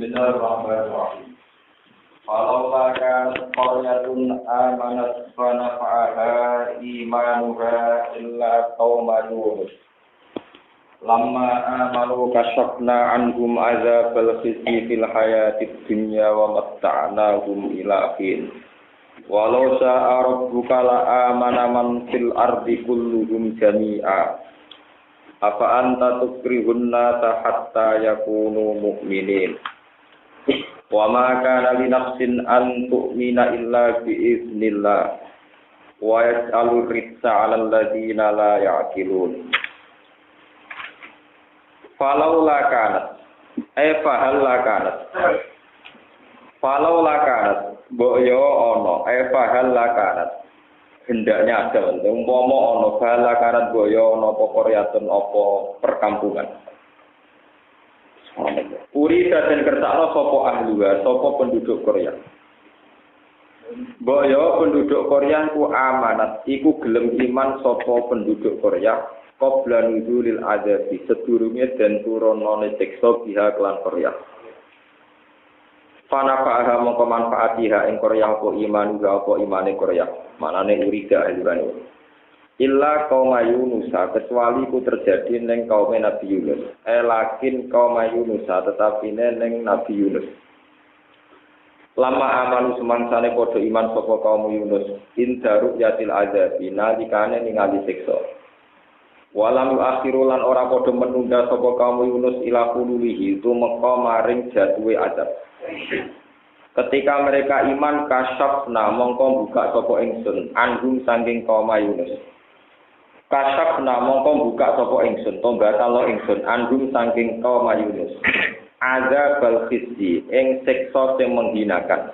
Bismillahirrahmanirrahim. Falaula kanat qaryatun amanat fa nafa'aha imanuha illa qauma Yunus. Lamma amanu kasyafna anhum azabal khizy fil hayatid dunya wa matta'nahum ila hin. Walau sa'a rabbuka la amana man fil ardi kulluhum jami'a. Afa anta tukrihun nasa hatta yakunu mu'minin. Wa ma kana li nafsin an tu'mina illa bi iznillah wa yas'alur rizqa 'alal ladzina la ya'qilun. Falaula kanat fahalla kanat falaula kanat mbok yo ana fahalla kanat hendaknya ada umpama ana fahalla kanat mbok yo ana apa koryatun apa perkampungan. Uri dan kersakno sapa ahliwa, sapa penduduk Korea. Mbok yo penduduk Korea ku amanat, iku gelem iman sapa penduduk Korea qabla nuzulil adzabi sedurunge den turunane siksa biha kelan Korea. Fanafaha mongko manfaatiha ing Korea apa iman apa imane Korea. Manane urida ahliwane. Illa kaum Yunus, kecuali ku terjadi ning kaum Nabi Yunus. Lakin kaum Yunus tetapi ning Nabi Yunus. Lama amanu semangsane padha iman sapa kaum Yunus, indaru yatil azab nalikane ningali siksa. Walam akhiru lan ora padha menunda sapa kaum Yunus ila qululihi tumeka maring jatuhe azab. Ketika mereka iman kasyafna mongko buka sapa ingsun anhum saking kaum Yunus. Kasyafna mongko buka sapa ingsun to batalo ingsun anhum saking kaum Yunus. Azabal khizy ing siksa sing menghinakan.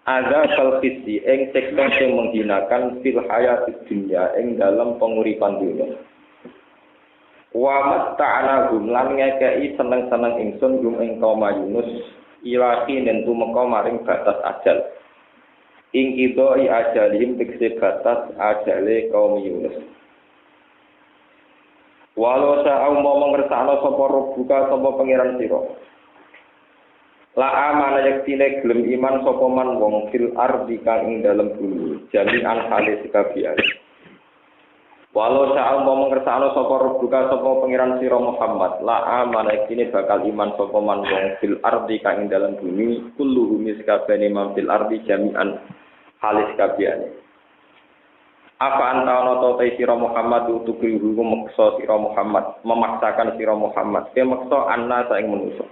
Azabal khizy ing siksa sing menghinakan fil hayatid dunya ing dalam penguripan dunya. Wa matta'nahum lan ngekeki seneng-seneng ingsun gum ing kaum Yunus ilahi nen tumeka maring batas ajal. Ing kidoi ajalihim tegese batas ajale kaum Yunus. Walau sa'au mau ngersakno sapa buka sapa pangeran sira. La amana yaktine gelem iman sapa man wong fil ardi kang ing dalem bumi jami'an halis kabiyan. Walau sa'au mau ngersakno sapa buka sapa pangeran sira Muhammad. La amana yaktine bakal iman sapa man wong fil ardi kang ing dalem bumi kulluhum miskabane man fil ardi jami'an halis kabiyan. Apa anta ana ta sira Muhammad utuku meksa sira Muhammad memaksakan sira Muhammad ke meksa anna saing manusa.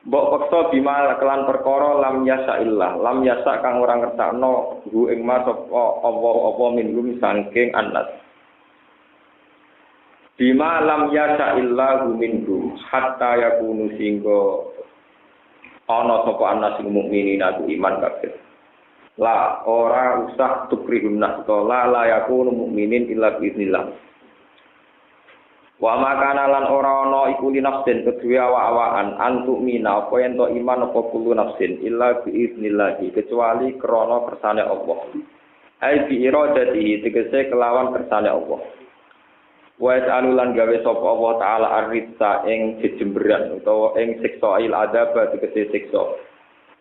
Mbok peksa bima kelan perkara lam yasa illah lam yasa kang ora ngersakno hu ing ma sapa apa minhum saking annas. Bima lam yasa illah hu minhum hatta yakunu singgo ana sapa annas sing mukminin aku iman kabeh. La ora usah tukrihun nafsa la yakunu mukminin illa biiznillah. Wa makana lan ora ana iku li nafsin kedue awak-awakan antuk mina apa yen to iman apa kulo nafsin illa biiznillah kecuali krana kersane Allah. Ai bi iradati tegese kelawan kersane Allah. Wa ta'alulan gawe sapa Allah taala arritsa ing jejemberan utawa ing siksa il adab tegese siksa.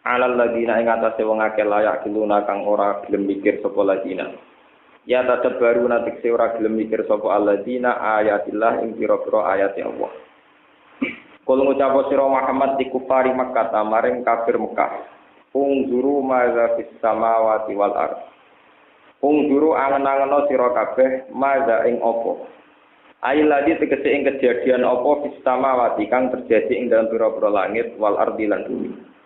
Alal ladina ing atase wong akeh layak diluna kang ora gelem mikir sapa ladina. Ya tadabbaru natikse ora gelem mikir sapa alladina ayatillah ing pira-pira ayat Allah. Kul ngucap sira Muhammad di kufari Makkah maring kafir Mekah. Ungzuru maza fis samawati wal ard. Ungzuru angen-angeno sira kabeh maza ing apa. Ail ladi tegese ing kejadian apa fis samawati kang terjadi ing dalam pira-pira langit wal ardi lan bumi.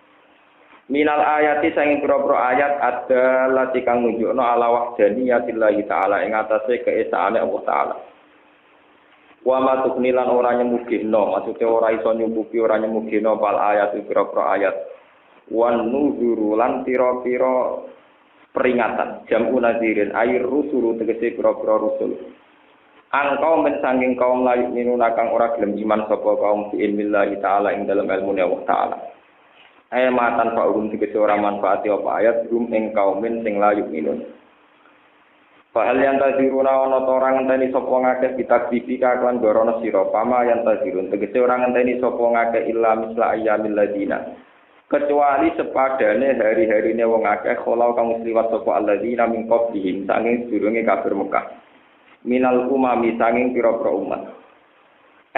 Minal ayati sanging pira-pira ayat ada lati kang nunjukno ala wahdaniyatillahi taala ing atase keesaane Allah taala. Wa ma tuknilan ora nyemugino, maksude ora iso nyumbuki ora nyemugino pal ayat pira-pira ayat. Wan nuzuru lan pira-pira peringatan jamu nazirin air rusulu tegese pira-pira rusul. Angkau men sanging kaum layu minuna kang ora gelem iman sapa kaum fi ilmillahi taala ing dalem ilmune Allah taala. Ayatan fa'urum tegese ora manfaati apa ayat rum ing kaumin sing layu minun. Fahal yang taziruna ana ta ora ngenteni sapa ngakeh bitakdibi kaklan gorono sira pama yang tazirun tegese ora ngenteni sapa ngakeh illa misla ayyamil ladina kecuali sepadane hari-harine wong akeh kholau kang liwat sapa alladzina min qablihim sanging durunge kafir Mekah minal umami sanging pira-pira umat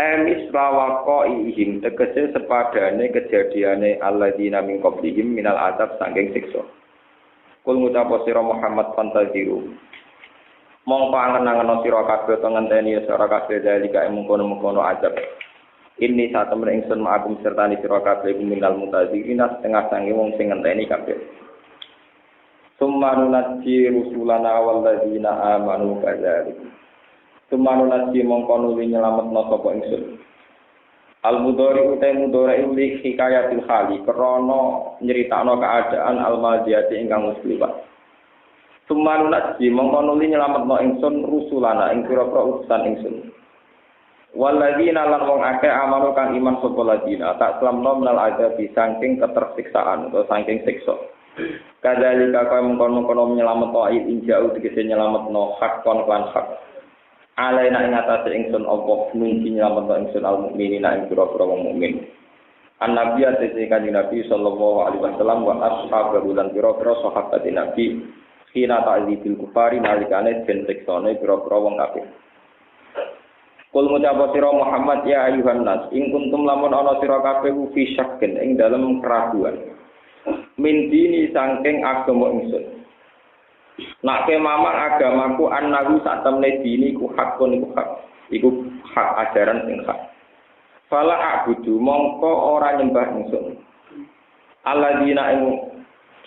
misla waqaihim tegese sepadane kejadiane alladzina min qablihim minal azab sanging siksa kul ngucap sira Muhammad fantaziru mongko angen-angen sira kabeh to ngenteni sira kabeh dalika mengkono-mengkono azab. Ini saat temen ingsun ma'akum sertani sira kabeh minal mutazirina setengah sange wong sing ngenteni kabeh. Summa nunajji rusulana wal ladzina amanu kadzalik. Summa nunajji mongko nuli nyelametno sapa ingsun. Al mudhari utai mudhari li hikayatil khali krana nyeritakno keadaan al madiyati ingkang wis liwat. Sumanunat ji mongko nuli nyelametno ingsun rusulana ing pira-pira utusan ingsun. Walladzina lan wong akeh amanu kang iman sapa ladina tak selamno menal azabi saking ketersiksaan utawa saking siksa. Kadzalika kaya mengkono-kono nyelametno ayat injau tegese nyelametno hak kon lan hak. Alaina ing atase ingsun Allah nunji nyelametno ingsun al mukminina ing pira-pira wong mukmin. An-Nabi atase kanjeng Nabi sallallahu alaihi wasallam wa ashabu lan pira-pira sahabat Nabi kina ta'dzibil kufari nalikane den siksane pira-pira wong kafir. Kul ngucap sira Muhammad ya ayuhan nas ing kuntum lamun ana sira kabeh fi syakin ing dalem keraguan. Min dini saking agama ingsun. Nak mamang agamaku annahu sak temne dini ku hakun iku hak. Iku hak ajaran sing hak. Fala a'budu mongko ora nyembah ingsun. Alladzina ing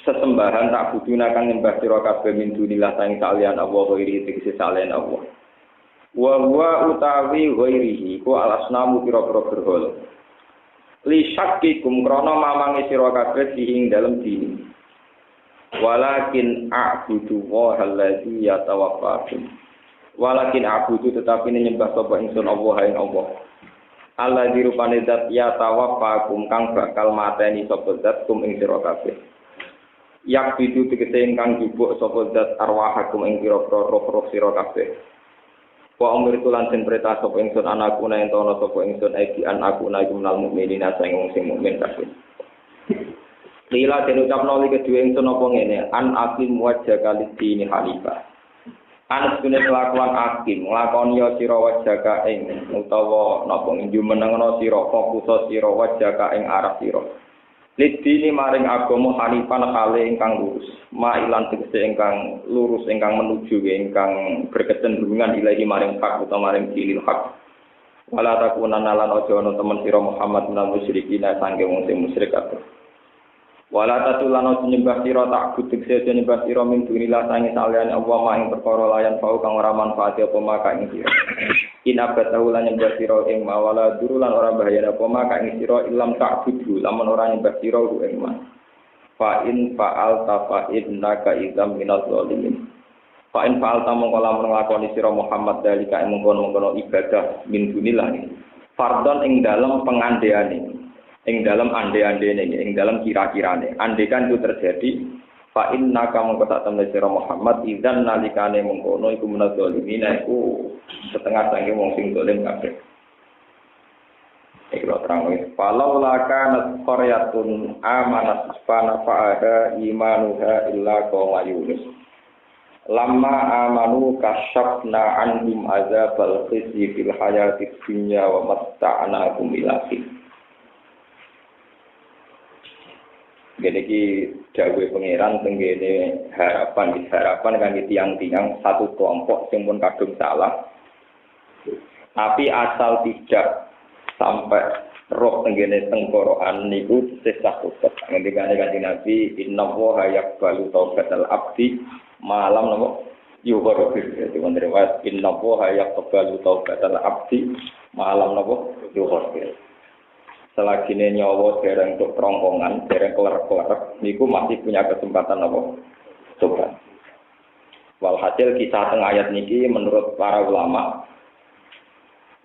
sesembahan tak buduna kang nyembah sira kabeh min dunillah sang kalian Allah ghairi tegese salian Allah. Wa huwa utawi ghairihi ku alasnamu pira-pira berhala. Li syakkikum krana mamange sira kabeh ing dalem dini. Walakin a'budu wa allazi yatawaffakum. Walakin a'budu tetapi nyembah sapa ingsun Allah ing Allah. Allah dirupane zat yatawaffakum kang bakal mateni sapa zat kum ing sira kabeh. Yak bidu tegese ingkang jupuk sapa zat arwahakum ing pira-pira roh-roh sira kabeh. Wa umritu lan den perintah sapa ingsun anakku yen ana sapa ingsun iki anakku iku menal mukminina sing wong sing mukmin kabeh. Lila den ucapno iki kedue ingsun apa ngene an aqim wajhaka lidini hanifah. An sunne kelakuan hakim nglakoni sira wajhaka ing utawa napa njumenengno sira fokus sira wajhaka ing arah sira. Lidini maring agama hanifan hale ingkang lurus, mailan tegese ingkang lurus ingkang menuju ingkang berkecenderungan ilahi maring hak utawa maring dinil hak. Wala takunanna lan aja ana temen sira Muhammad minal musyrikin sange wong sing musyrik kabeh. Wala tatulana nyembah sira tak kudu tegese nyembah sira min dunillah sange saliyane Allah maing perkara layan fau kang ora manfaat apa maka ing sira. Inabata lan nyembah sira ing mawala durulan ora bahaya apa maka ing sira ilam tak kudu lamun ora nyembah sira ing man. Fa in fa'al fa innaka idzam minaz zalimin. Fa in fa'al mongko lamun nglakoni sira Muhammad dalika ing mengkono-mengkono ibadah min dunillah. Fardhon ing dalem pengandeane. Ing dalam ande-andene ing dalam kira-kirane andekan itu terjadi fa inna kamu kata temen sira Muhammad idzan nalikane mengkono iku munadzalimin iku setengah sange wong sing dolim kabeh iki lho terang wis falau lakana qaryatun amanat fana fa'ada imanuha illa qauma yunus lamma amanu kasyafna anhum azabal khizyi fil hayatid dunya wa matta'nahum ila hin. Gini ki dawuh pangeran tenggene harapan kangge tiang-tiang satu kelompok sing pun kadung salah. Tapi asal tidak sampai roh tenggene tenggorokan niku sesah tobat. Ngendikane Kanjeng Nabi innallaha yaqbalu taubatal abdi malam napa yughfir. Dadi wonten riwayat innallaha yaqbalu taubatal abdi malam napa yughfir. Selagi nyawa dereng untuk terongkongan, dereng kelar-kelar, niku masih punya kesempatan apa? Coba. Walhasil kisah teng ayat niki menurut para ulama,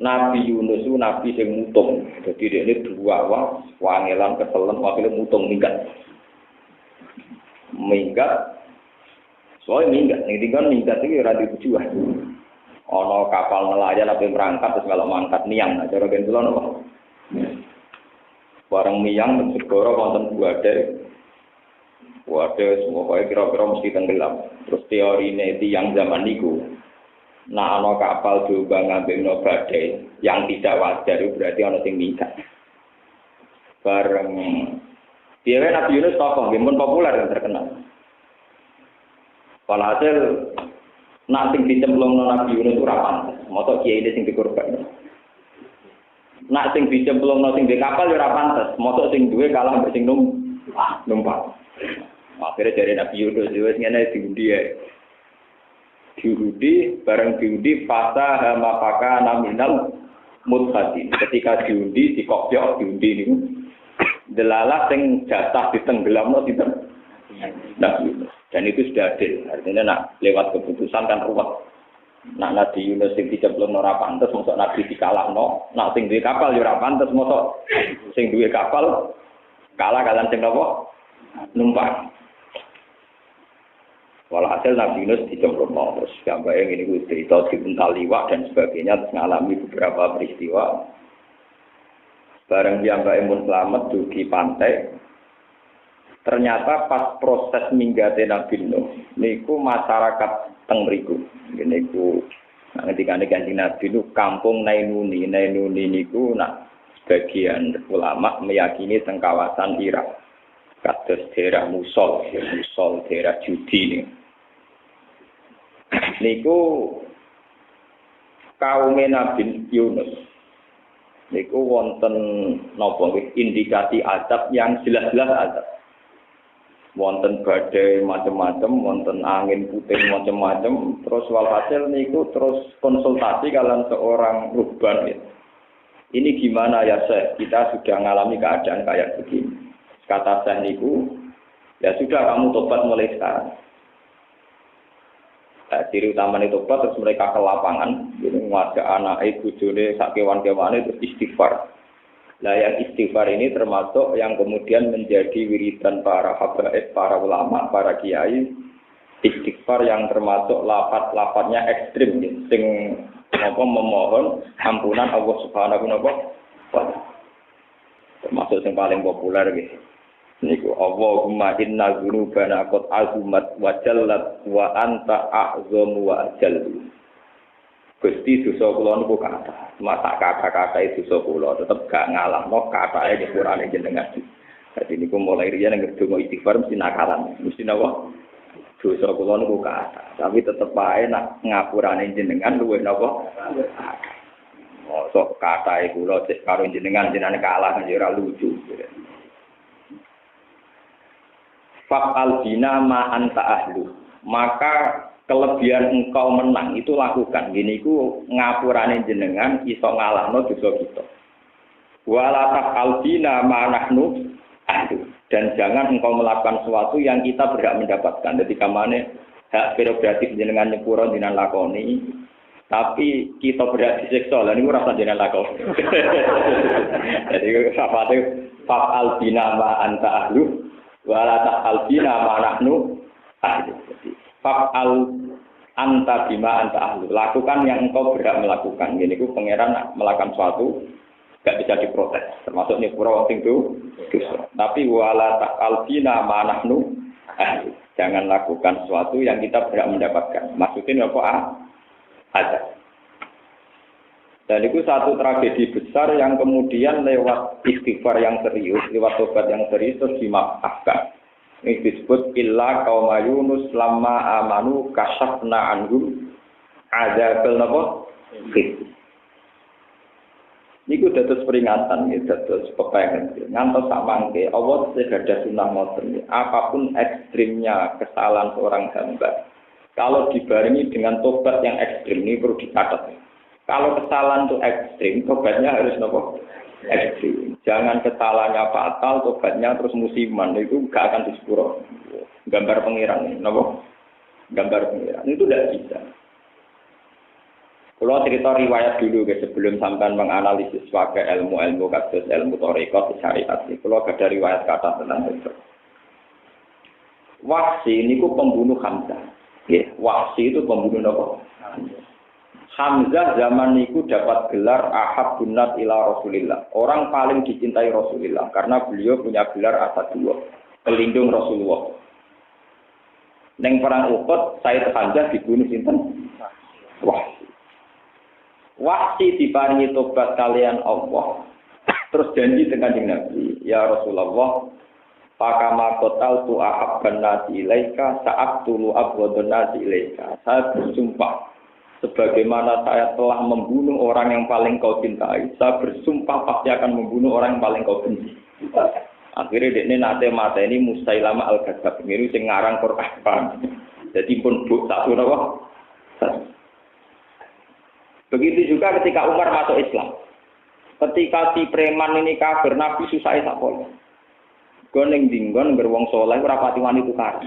Nabi Yunus itu nabi sing mutung. Jadi dia ini dua wangelan keselen, wakilnya mutung minggat. Soalnya minggat iki ora tujuan. Ana kapal nelayan apa berangkat terus kalau mangkat niang, nah cara gen kula napa? Bareng niang segoro wonten buade. Buade semua kaya kira-kira mesti tenggelam. Terus teorine tiyang zaman niku nah ana kapal coba ngambilno badai yang tidak wajar itu berarti ana sing minggat. Bareng dia Nabi Yunus tokoh nggih populer dan terkenal. Walhasil nak sing dicemplungno Nabi Yunus ora pantes. Mosok kiai sing dikorban. Nak sing dicemplungno sing di kapal ora pantes. Mosok sing duwe kalah mbek sing numpak. Akhirnya dari Nabi Yunus wis ngene diundi ae. Diundi bareng diundi fasa mapaka naminal muthatin. Ketika diundi dikokyok diundi niku delalah sing jatah ditenggelamno sinten? Nabi Yunus. Dan itu sudah adil. Artinya nak lewat keputusan kan ruwet. Nak Nabi Yunus sing dicemplungno ora pantes, mosok Nabi dikalahno. Nak sing duwe kapal ya ora pantes, mosok sing duwe kapal kalah kalian sing napa? Numpak. Walhasil Nabi Yunus dicemplungno terus gambare ngene kuwi cerita dibuntal liwak dan sebagainya terus ngalami beberapa peristiwa. Bareng piyambake mun slamet dugi pantai. Ternyata pas proses minggate Nabi Nuh niku masyarakat teng mriku niku ngendikane Kanjeng Nabi niku kampung Nainuni niku nak sebagian ulama meyakini teng kawasan Irak kados daerah Musul daerah Judi niku kaum Nabi Yunus niku wonten napa indikasi azab yang jelas-jelas azab. Wonten badai macam-macam, wonten angin puting macam-macam, terus walhasil niku terus konsultasi kalian seorang ruhban ya. Ini gimana ya Syekh? Kita sudah mengalami keadaan kayak begini. Kata Syekh niku, ya sudah kamu tobat mulai sekarang. Ciri utamanya tobat terus mereka ke lapangan, ini ngajak anak bojone sak kewan-kewane terus istighfar. Nah yang istighfar ini termasuk yang kemudian menjadi wiridan para habaib, para ulama, para kiai. Istighfar yang termasuk lafaz-lafaznya ekstrim, sing memohon ampunan Allah Subhanahu wa taala. Termasuk yang paling populer gitu. Niku Allahumma inna dzunubana qad azumat wa jallat wa anta a'zamu wa ajallu. Gusti dosa kula niku kathah. Masa kata-kata itu dosa kula tetep gak ngalahno katane nyepurane jenengan. Dadi niku mulai riyen nek ndonga istighfar mesti nakalan. Mesti napa? Dosa kula niku kathah. Tapi tetep ae nak ngapurane jenengan luwih napa? Mosok katae kula cek karo jenengan kalah kan ora lucu. Fa'al bina ma anta ahlu. Maka kelebihan engkau menang itu lakukan. Gini ku ngapurane jenengan iso ngalahno dosa kita. Wala taf'al bina ma nahnu ahlu. Dan jangan engkau melakukan sesuatu yang kita berhak mendapatkan. Jadi kamane hak prerogatif jenengan nyepuro jenengan lakoni. Tapi kita berhak disiksa. Lah niku rasa jenengan lakoni. Jadi sapate fa'al bina ma anta ahlu. Wala taf'al bina ma nahnu ahlu. Fa'al anta bima anta ahlu. Lakukan yang engkau berhak melakukan. Gini ku pangeran melakukan sesuatu gak bisa diprotes. Termasuk nyepuro wong itu. Tapi wala ta'al bina ma nahnu ahlu. Jangan lakukan sesuatu yang kita berhak mendapatkan. Maksudnya apa? Ada. Dan itu satu tragedi besar yang kemudian lewat istighfar yang serius, lewat tobat yang serius terus dimaafkan. Ini disebut illa qaum Yunus lamma amanu kasyafna anhum adzabal napa? Niku dados peringatan, dados pepengen. Ngantos sak mangke Allah segadah sunah ngoten. Apapun ekstrimnya kesalahan seorang hamba, kalau dibarengi dengan tobat yang ekstrim ini perlu dicatat. Kalau kesalahan itu ekstrim, tobatnya harus nopo ekstrim. Jangan kesalahannya fatal, tobatnya terus musiman, itu gak akan disepuro. Gambar pengiran, nopo? Gambar pengiran itu tidak bisa. Kalau cerita riwayat dulu, sebelum sampai menganalisis pakai ilmu kasus ilmu tarekat syariat, kalau ada riwayat kata tentang itu. Wahsi ini ku pembunuh Hamzah. Wahsy itu pembunuh apa? Hamzah zaman itu dapat gelar Ahabbun Nas ila Rasulillah. Orang paling dicintai Rasulullah karena beliau punya gelar Asadullah, pelindung Rasulullah. Neng perang Uhud, Said Hamzah dibunuh sinten? Wahsy. Wahsy diparingi tobat kalian Allah. Terus janji dengan Nabi, ya Rasulullah, pakama kotal tu ahabban nasi ilaika saat tulu abwadun nasi ilaika. Saya bersumpah, sebagaimana saya telah membunuh orang yang paling kau cintai, saya bersumpah pasti akan membunuh orang yang paling kau benci. Akhirnya dia nate mata ini Musailamah al-Kadzdzab, ini sing ngarang Quran. Jadi pun satu napa? Begitu juga ketika Umar masuk Islam. Ketika si preman ini kafir, Nabi susah sakol. Goneng dinggon gerwong soleh ora pati wani tukar.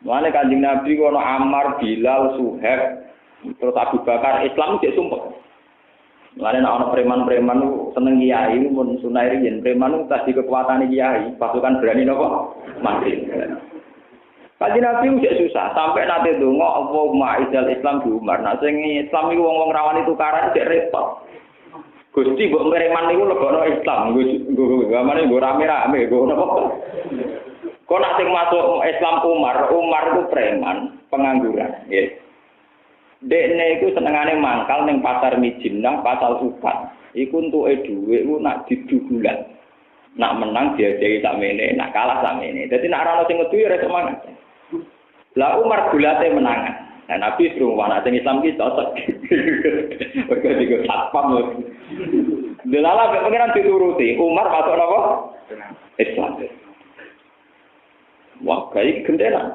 Mulane Kanjeng Nabi kono Ammar, Bilal, Suhaib, terus Abu Bakar Islam cek sumpah. Mulane nek ana preman-preman seneng kiai mun sunah riyen preman tadi kekuatane kiai, pasukan berani napa? Mati. Kanjeng Nabi cek susah sampai nate donga Allahumma izal Islam di Umar. Nah sing Islam iku wong-wong rawani tukaran cek repot. Gusti mbok preman niku lebono Islam, nggo gamane nggo rame-rame, nggo napa? Kok nek sing masuk Islam Umar itu preman, pengangguran, nggih. Dekne iku senengane mangkal ning pasar Mijinah, pasar Upat. Iku entuke dhuwit iku nak didudulan. Nak menang diajahi sakmene, nak kalah sakmene. Dadi nek ora ono sing ngedu ya ora semangat. Lah Umar gulate menangan. Nah, Nabi suruh anak sing Islam ki cocok. Mergo digo satpam. Delala pengiran dituruti, Umar masuk napa? Islam. Wah, kayak gendera.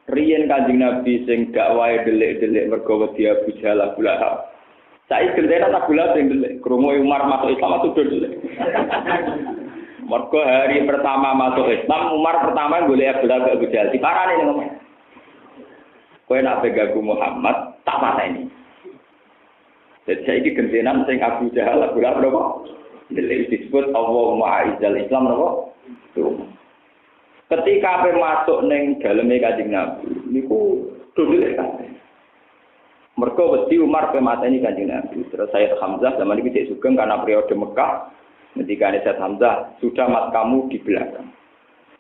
Riyen Kanjeng Nabi sing gak wae delik-delik mergo wedi Abu Jahal Abu Lahab. Saiki gendera tak gula sing delik. Krungu Umar masuk Islam itu delik. Mergo hari pertama masuk Islam, Umar pertama golek Abu Lahab Abu Jahal. Diparani ngomong. Kowe nak pegagu Muhammad tak pateni. Jadi saiki gentenan sing Abu Jahal Abu Lahab napa? Delik disebut Allahumma izal Islam napa? Ketika ape masuk ning daleme Kanjeng Nabi niku dodele kabeh. Mergo wedi Umar pe mateni Kanjeng Nabi. Terus Sayyid Hamzah zaman iki cek sugeng karena periode Mekah. Ketika Sayyid Hamzah sudah mat kamu di belakang.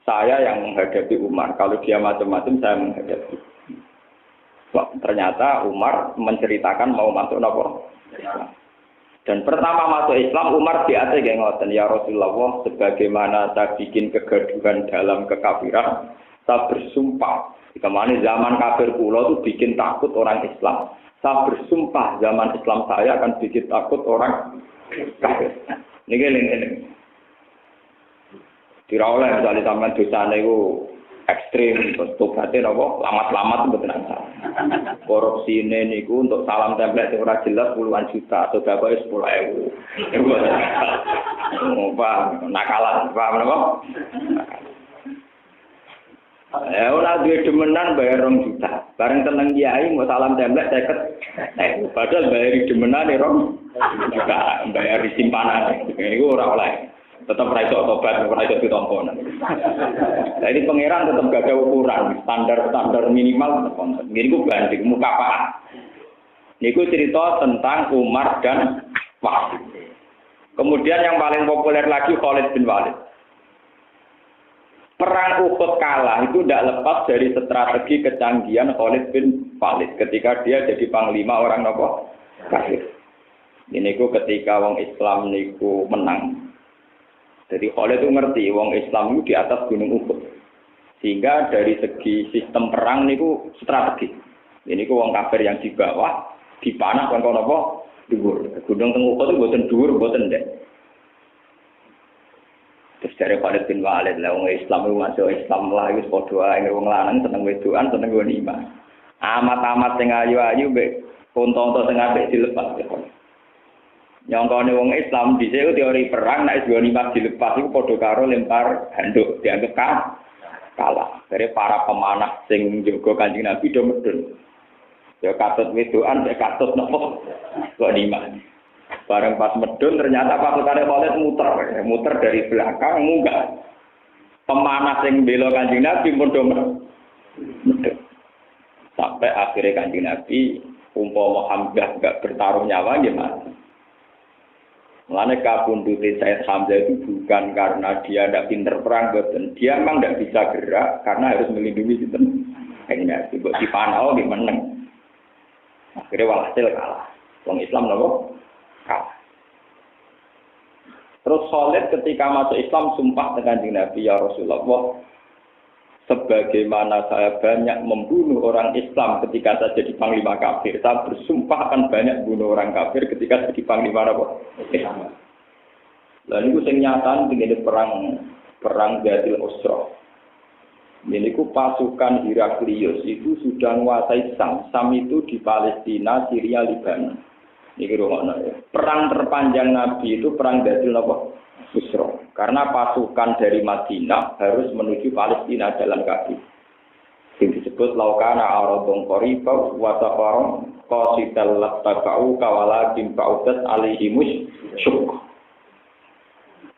Saya yang menghadapi Umar. Kalau dia macam-macam saya menghadapi. Wah, ternyata Umar menceritakan mau masuk napa? Dan pertama masuk Islam Umar biasa kayak ngoten, ya Rasulullah, sebagaimana saya bikin kegaduhan dalam kekafiran, saya bersumpah kemana zaman kafir kula itu bikin takut orang Islam. Saya bersumpah zaman Islam saya akan bikin takut orang kafir. Niki. Tidak oleh misalnya sampean dosane iku ekstrim, terus tobatnya nopo lamat-lamat mboten ana. Korupsi niku untuk salam template sing ora jelas puluhan juta, atau bapak 10.000. Paham, nakalan, paham napa? Ora duwe demenan bayar 2 juta. Bareng tenang kiai mau salam template 50. Padahal bayar demenan 2 juta, bayar simpanan. Niku ora oleh. Tetap raiso tobat, raiso ditompo. Nah ini pangeran tetap gak ada ukuran, standar minimal. Ini ku banding mukafa'ah. Ini ku cerita tentang Umar dan Wahsy. Kemudian yang paling populer lagi Khalid bin Walid. Perang Uhud kalah itu tidak lepas dari strategi kecanggihan Khalid bin Walid ketika dia jadi panglima orang nopo kafir. Ini ku ketika wong Islam niku menang. Jadi Khalid itu ngerti wong Islam itu di atas gunung Uhud. Sehingga dari segi sistem perang niku strategi. Ini ku wong kafir yang di bawah dipanah kan kono apa? Dhuwur. Gunung teng Uhud itu mboten dhuwur, mboten ndek. Terus dari Khalid bin Walid lah wong Islam itu masuk Islam lah wis padha ae wong lanang seneng wedokan seneng ghanimah. Amat-amat sing ayu-ayu mbek unta-unta sing apik dilepas. Nyongkone wong Islam dhisik teori perang nek ghanimah dilepas iku padha karo lempar handuk dianggap kalah. Dari para pemanah sing njaga Kanjeng Nabi do medun. Ya katut wedokan mek katut nopo ghanimah. Bareng pas medun ternyata pasukane Khalid muter dari belakang munggah. Pemanah sing bela Kanjeng Nabi pun do medun. Sampai akhirnya Kanjeng Nabi umpama Hamzah enggak bertaruh nyawa gimana? Mulane kapundhute Said Hamzah itu bukan karena dia tidak pinter perang, boten. Dia memang tidak bisa gerak karena harus melindungi sinten. Hanya si dipanau di meneng. Akhirnya walhasil kalah. Wong Islam nopo? Kalah. Terus Khalid ketika masuk Islam sumpah dengan Nabi, ya Rasulullah, sebagaimana saya banyak membunuh orang Islam ketika saya jadi panglima kafir, saya bersumpah akan banyak bunuh orang kafir ketika jadi panglima Islam. Lalu itu senyataan dengan perang Zatil Usra. Ini ku pasukan Heraklius itu sudah menguasai Sam. Sam itu di Palestina, Syria, Lebanon. Ini ya. Perang terpanjang Nabi itu perang Zatil Usra. Karena pasukan dari Madinah harus menuju Palestina jalan kaki. Yang disebut laukana aradun qaribah wa safaron qasidal lattaba'u kawalakin ba'udat alaihimus syuk.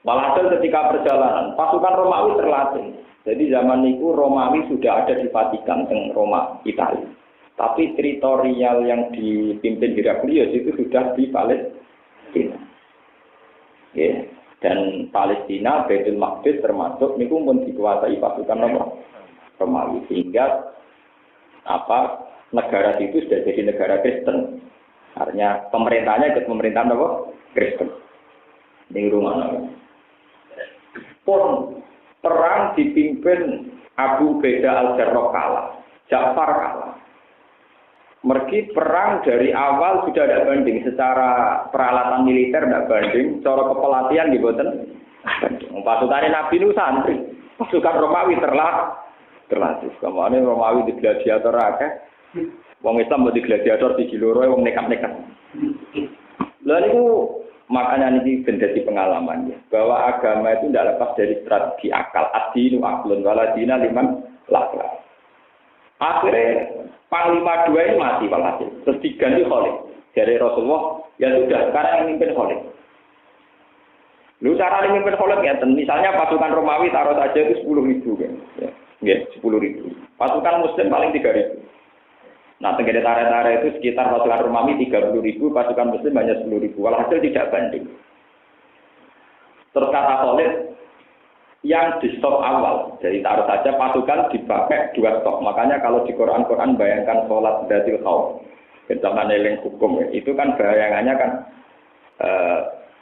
Walhasil ketika perjalanan, pasukan Romawi terlatih. Jadi zaman itu Romawi sudah ada di Vatikan, teng Roma, Italia. Tapi teritorial yang dipimpin Heraklius itu sudah di Palestina. Ya. Dan Palestina, Baitul Maqdis termasuk niku pun dikuasai pasukan Romawi. Sehingga negara itu sudah jadi negara Kristen. Artinya pemerintahnya ikut pemerintahan Kristen. Ini rumah pun perang dipimpin Abu Beda al-Jarrah kalah, Ja'far kalah. Mergi perang dari awal sudah tidak banding secara peralatan militer, tidak banding, cara kepelatihan di boten. Pasukan Nabi itu santri, pasukan Romawi terlatih. Kemarin Romawi di gladiator akeh, wong Islam di gladiator di Giloro, wong nekat-nekat. Lalu itu makanya ini menjadi pengalaman ya, bahwa agama itu tidak lepas dari strategi akal. Ad-dinu aqlun waladina liman lakla. Akhirnya Panglima 2 ini mati walhasil. Terus diganti Khalid. Dari Rasulullah, ya sudah, sekarang yang mimpin Khalid. Lu cara mimpin Khalid ya, misalnya pasukan Romawi taruh saja itu 10.000 kan. Ya, 10.000. Pasukan Muslim paling 3.000. Nah, tenggede tare-tare itu sekitar pasukan Romawi 30.000, pasukan Muslim hanya 10.000. Walhasil tidak banding. Terus kata Khalid, yang di stop awal, jadi taruh saja pasukan dipakai 2 stop. Makanya kalau di Quran bayangkan sholat Zatil Khauf, zaman eling hukum itu kan bayangannya kan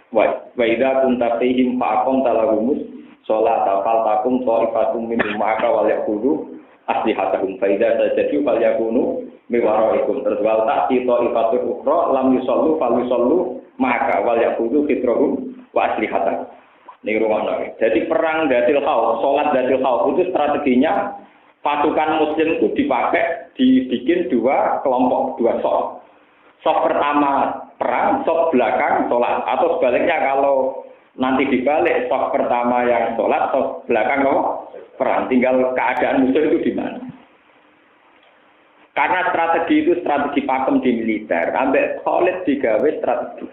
wa idza kunta fihim faqam talahumus sholat fal takum ta'ifatum minhum ma'aka wal yaqulu aslihatahum fa idza sajadu fal yakunu miwaraikum terwal ta'ti ta'ifatul ukhra lam yusallu fal yusallu ma'aka wal yaqulu fitrahum wa aslihatahum. Jadi perang Zatil Khauf, sholat Zatil Khauf itu strateginya pasukan Muslim itu dibikin 2 kelompok, 2 sok. Sok pertama perang, sok belakang sholat. Atau sebaliknya kalau nanti dibalik, sok pertama yang sholat, sok belakang perang. Tinggal keadaan musuh itu di mana. Karena strategi itu strategi pakem di militer. Sampai Khalid digawe strategi.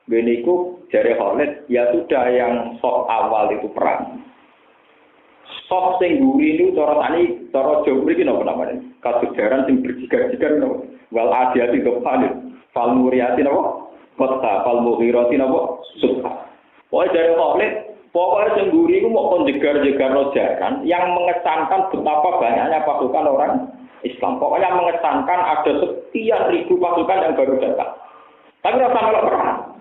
Beniku jari Khalid, ya sudah yang sok awal itu perang. Sok sing guri itu cara Jawa iki napa namanya? Kasejaran sing berjigar-jigar napa? Wal adiyati Khalid, fal muriyati napa? Kota fal mughirati napa? Subha. Pokoke jari Khalid, pokoke sing guri iku mau jegar-jegar rojaran yang mengesankan betapa banyaknya pasukan orang Islam. Pokoknya mengesankan ada sekian ribu pasukan yang baru datang. Tapi rasa melok perang.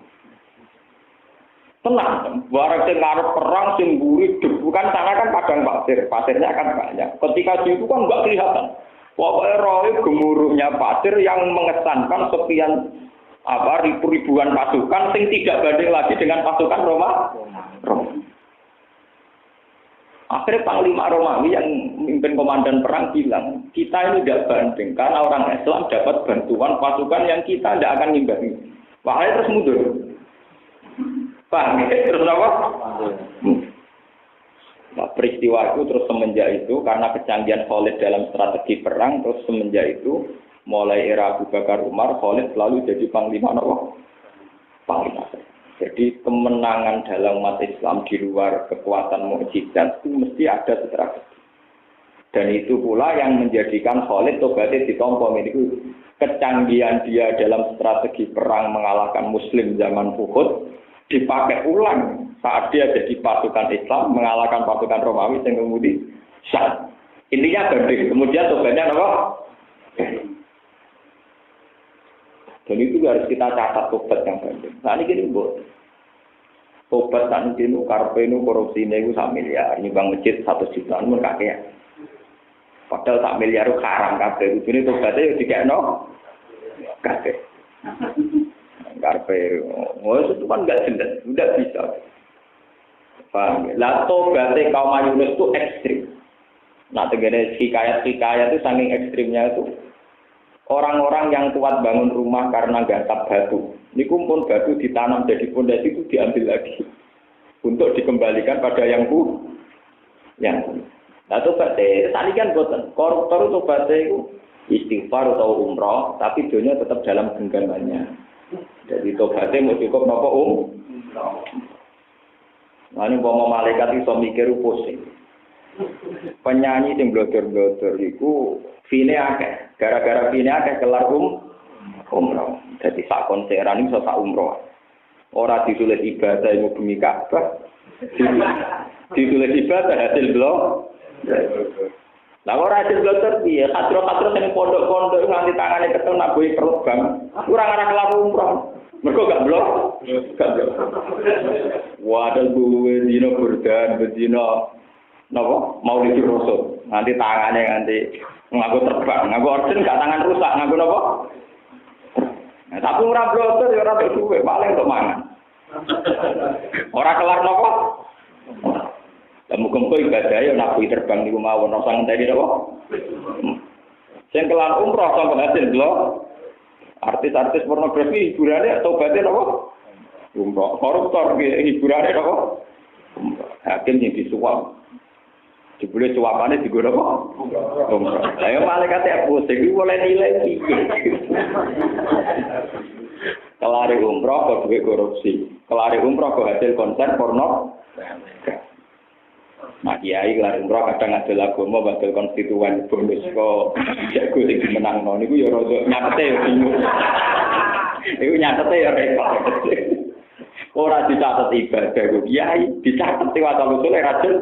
Tenang, barang sing ngarep perang sing mburi debu kan sana kan padang pasirnya kan banyak. Ketika di itu kan enggak kelihatan. Pokoknya roh gemuruhnya pasir yang mengesankan sekian ribuan pasukan sing tidak banding lagi dengan pasukan Roma. Akhirnya Panglima Romawi yang memimpin komandan perang bilang, kita ini tidak banding karena orang Islam dapat bantuan pasukan yang kita tidak akan ngimbangi. Wahai terus mundur. Paham, terus apa? Nah, peristiwa itu terus semenjak itu karena kecanggihan Khalid dalam strategi perang, terus semenjak itu mulai era Abu Bakar Umar, Khalid selalu jadi panglima Panglima. Jadi kemenangan dalam umat Islam di luar kekuatan mukjizat itu mesti ada strategi. Dan itu pula yang menjadikan Khalid tobatnya ditompo. Ini kecanggihan dia dalam strategi perang mengalahkan Muslim zaman Uhud dipakai ulang saat dia jadi pasukan Islam mengalahkan pasukan Romawi yang kemudian Syam. Intinya banding. Kemudian tobatnya apa? Dan itu harus kita catat tobat yang banding. Nah ini gini bu. Tobat saat ini karpenu korupsi ini 1 miliar. Nyumbang masjid 1 juta. Namun kakek. Padahal 1 miliar itu haram kabeh. Ini tobatnya ya dikekno kabeh. Karpe. Oh itu kan enggak jelas, enggak bisa. Paham? Lah tobatnya kaum Yunus itu ekstrim. Nah, tegene hikayat-hikayat itu saking ekstrimnya itu orang-orang yang kuat bangun rumah karena gatap batu. Ini kumpul batu ditanam jadi pondasi itu diambil lagi untuk dikembalikan pada yang yang nah tobatnya, tadi kan boten. Koruptor itu tobatnya itu istighfar atau umroh, tapi dunia tetap dalam genggamannya. Jadi tobatnya mau cukup nopo Nah ini mau malaikat itu mikir pusing. Penyanyi yang blodor-blodor itu fine akeh. Gara-gara fine akeh kelar umroh. Jadi sak konseran ini sak umroh. Orang ditulis ibadah yang bumi Ka'bah. Ditulis ibadah hasil blog. Lah ora hasil blogger piye? Katro-katro sing pondok-pondok nganti tangane ketemu nak boy terbang. Kurang arah kelar umroh. Mergo gak blog. Wadah duwe dino berdan, bedino napa? Maulid Rasul. Nanti tangane nganti ngaku terbang, ngaku orden gak tangan rusak, ngaku napa? Nah, tapi ora blogger ya ora duwe, paling untuk mangan. Ora kelar napa? Lah muga-muga ibadah ya nabi terbang niku mawon ora ngenteni napa. Sing kelar umroh sampe hasil blog. Artis-artis pornografi hiburannya tobatnya napa? Umroh. Koruptor hiburannya napa? Hakim yang disuap. Jebule suapane digo napa? Umroh. Lah ya malaikat ya pusing iki oleh nilai iki. Kelari umroh kok duwe korupsi. Kelari umroh kok hasil konten porno. Nah kiai kelari umroh kadang ngadil agama badal konstituen bonus kok jago sing dimenangno niku ya rada nyatete ya bingung. Iku nyatete ya repot. Ora dicatet ibadah kok kiai, dicatet diwaca usule rajul.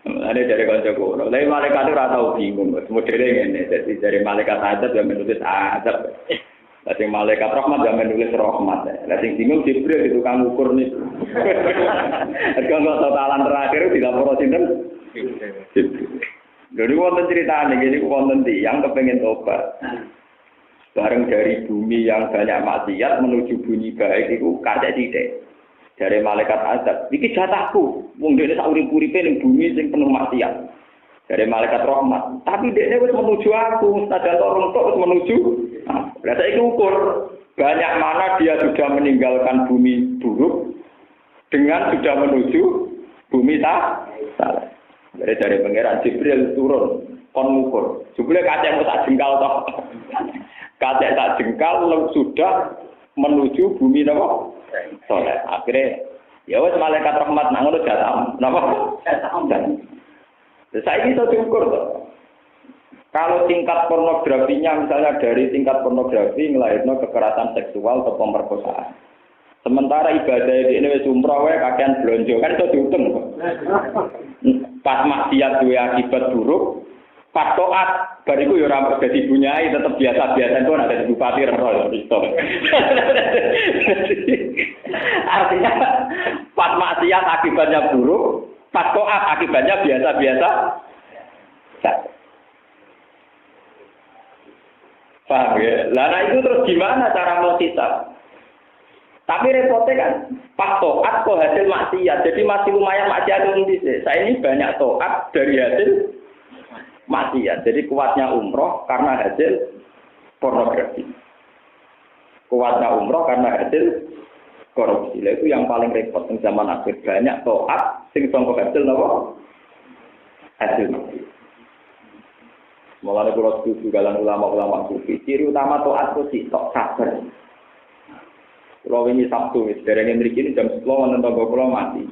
Ada dari kanca kulo. Lah malaikat ora tau bingung, modele ngene. Dadi dari malaikat azab yang menulis azab. Lah sing malaikat rahmat yang menulis rahmat. Lah sing bingung Jibril itu tukang ukur nih. Kalau totalan terakhir dilapor sinten? Jadi wonten ceritane gini wonten tiyang kepengin tobat. Bareng dari bumi yang banyak maksiat menuju bumi baik itu kacek sithik. Dari malaikat azab, iki jatahku. Wong dene sak urip-uripe ning bumi sing penuh maksiat. Dari malaikat rahmat. Tapi dene wis menuju aku, sadar orang tok wis menuju. Lah saiki ukur banyak mana dia sudah meninggalkan bumi buruk dengan sudah menuju bumi salah. Dari pangeran Jibril turun kon ngukur. Jebule kacek sak jengkal tok. Kacek sak jengkal sudah menuju bumi napa? Soleh. Akhirnya ya wis malaikat rahmat nang ngono jatah. Napa? Saya bisa diukur toh. Kalau tingkat pornografinya misalnya dari tingkat pornografi ngelahirno kekerasan seksual atau pemerkosaan. Sementara ibadah di ini wis umroh wae kakean blonjo kan iso diutung kok. Pas maksiat duwe akibat buruk, pas taat bariku ya ora dadi bunyai tetep biasa-biasa itu ada di bupati roh itu. Artinya pas maksiat akibatnya buruk, pas taat akibatnya biasa-biasa. Paham ya? Nah itu terus gimana cara mau hisab? Tapi repotnya kan, pas toat kok hasil maksiat, jadi masih lumayan maksiat itu bisa. Saya ini banyak toat dari hasil maksiat, jadi kuatnya umroh karena hasil pornografi. Kuatnya umroh karena hasil korupsi. Itu yang paling repot di zaman akhir, banyak toat, sing sangka hasil apa? Hasil maksiat. Mulane kula setuju kalian ulama-ulama sufi. Ciri utama taat itu sitok sabar. Kula wingi Sabtu wis derenge mriki jam 10 wonten tangga kula mati.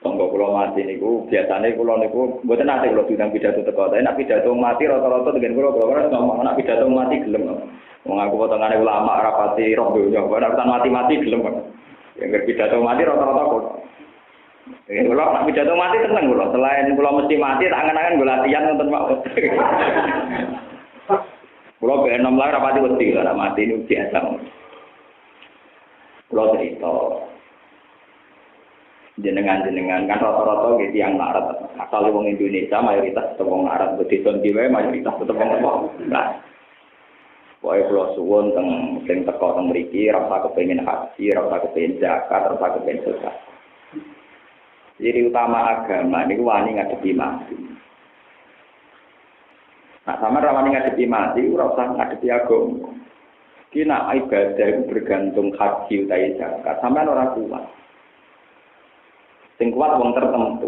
Tonggo kula mati niku biasane kula niku mboten nate kula diundang pidato teko. Tapi nek pidato mati rata-rata dengan kula ngomong nek pidato mati gelem. Wong aku potongane ulama rapati roh donya, ora urusan mati-mati gelem. Yang pidato mati rata-rata kula. Kula nek pidato mati seneng kula. Selain kula mesti mati tak angen-angen kula latihan wonten mawon. Kula ben enom lah rapati wedi ora mati niku biasa. Kula cerita jenengan kan rata-rata gitu yang larat asal wong Indonesia mayoritas tetep wong larat bedison dhewe mayoritas tetep wong nah pokoke kula suwun teng teko teng mriki rasa kepengin haji rasa kepengin zakat rasa kepengin sedekah jadi utama agama niku wani ngadepi mati nah sama wani ngadepi mati ora usah ngadepi agama kina ibadah itu bergantung haji utawa zakat sampean ora kuat sing kuat wong tertentu.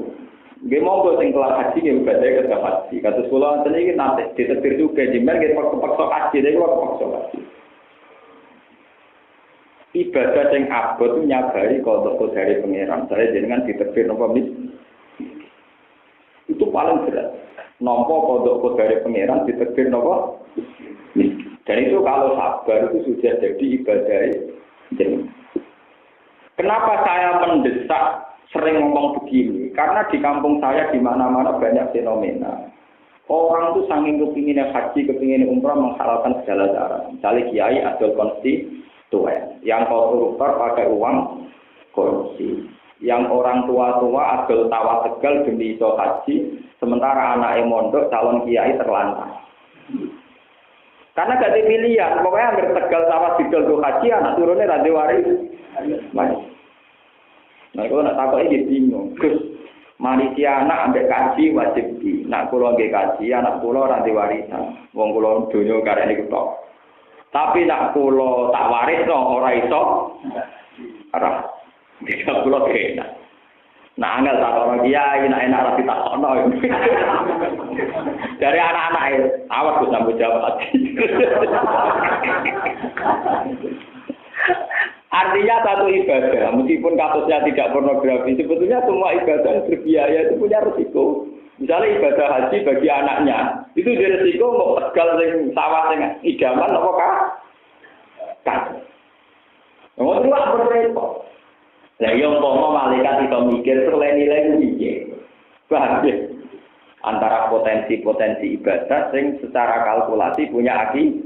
Nggih monggo sing kelas haji nggih ibadah ke haji. Kados kula ngeten iki nate ditetir juga jimer nggih paksa haji niku paksa haji. Ibadah sing abot nyabari kodok dari pangeran. Saya jenengan ditetir napa mis. Itu paling berat. Nampa kodok dari pangeran ditetir napa mis. Dan itu kalau sabar itu sudah jadi ibadah jenengan. Kenapa saya mendesak sering ngomong begini, karena di kampung saya di mana-mana banyak fenomena. Orang tuh saking kepinginnya haji, kepinginnya umrah menghalalkan segala cara. Misalnya kiai adol konstituen, yang koruptor pakai uang korupsi, yang orang tua-tua adol tawa tegal demi iso haji, sementara anaknya mondok calon kiai terlantar. Karena gak ada pilihan, pokoknya hampir tegal tawa tegal do haji, anak turunnya radhi waris. Nah, kalau nak takut ini bingung. Gus, manusia anak ambek kaji wajib di. Nak kulo ambek kaji, anak kulo ranti warisan. Wong kulo dunia karena ini ketok. Tapi nak kulo tak waris no orang itu, arah. Tidak kulo kena. Nak angel tak orang kiai, nak enak rapi tak kono. Dari anak-anak itu, awas gus sambut jawab. Artinya satu ibadah, meskipun kasusnya tidak pornografi, sebetulnya semua ibadah berbiaya itu punya resiko. Misalnya ibadah haji bagi anaknya, itu dia resiko mau tegal sing sawah sing idaman apa kan? Mau tuh berrepot. Lah yang umpama malaikat itu mikir selain nilai piye. Bahaya. Antara potensi-potensi ibadah sing secara kalkulasi punya aki.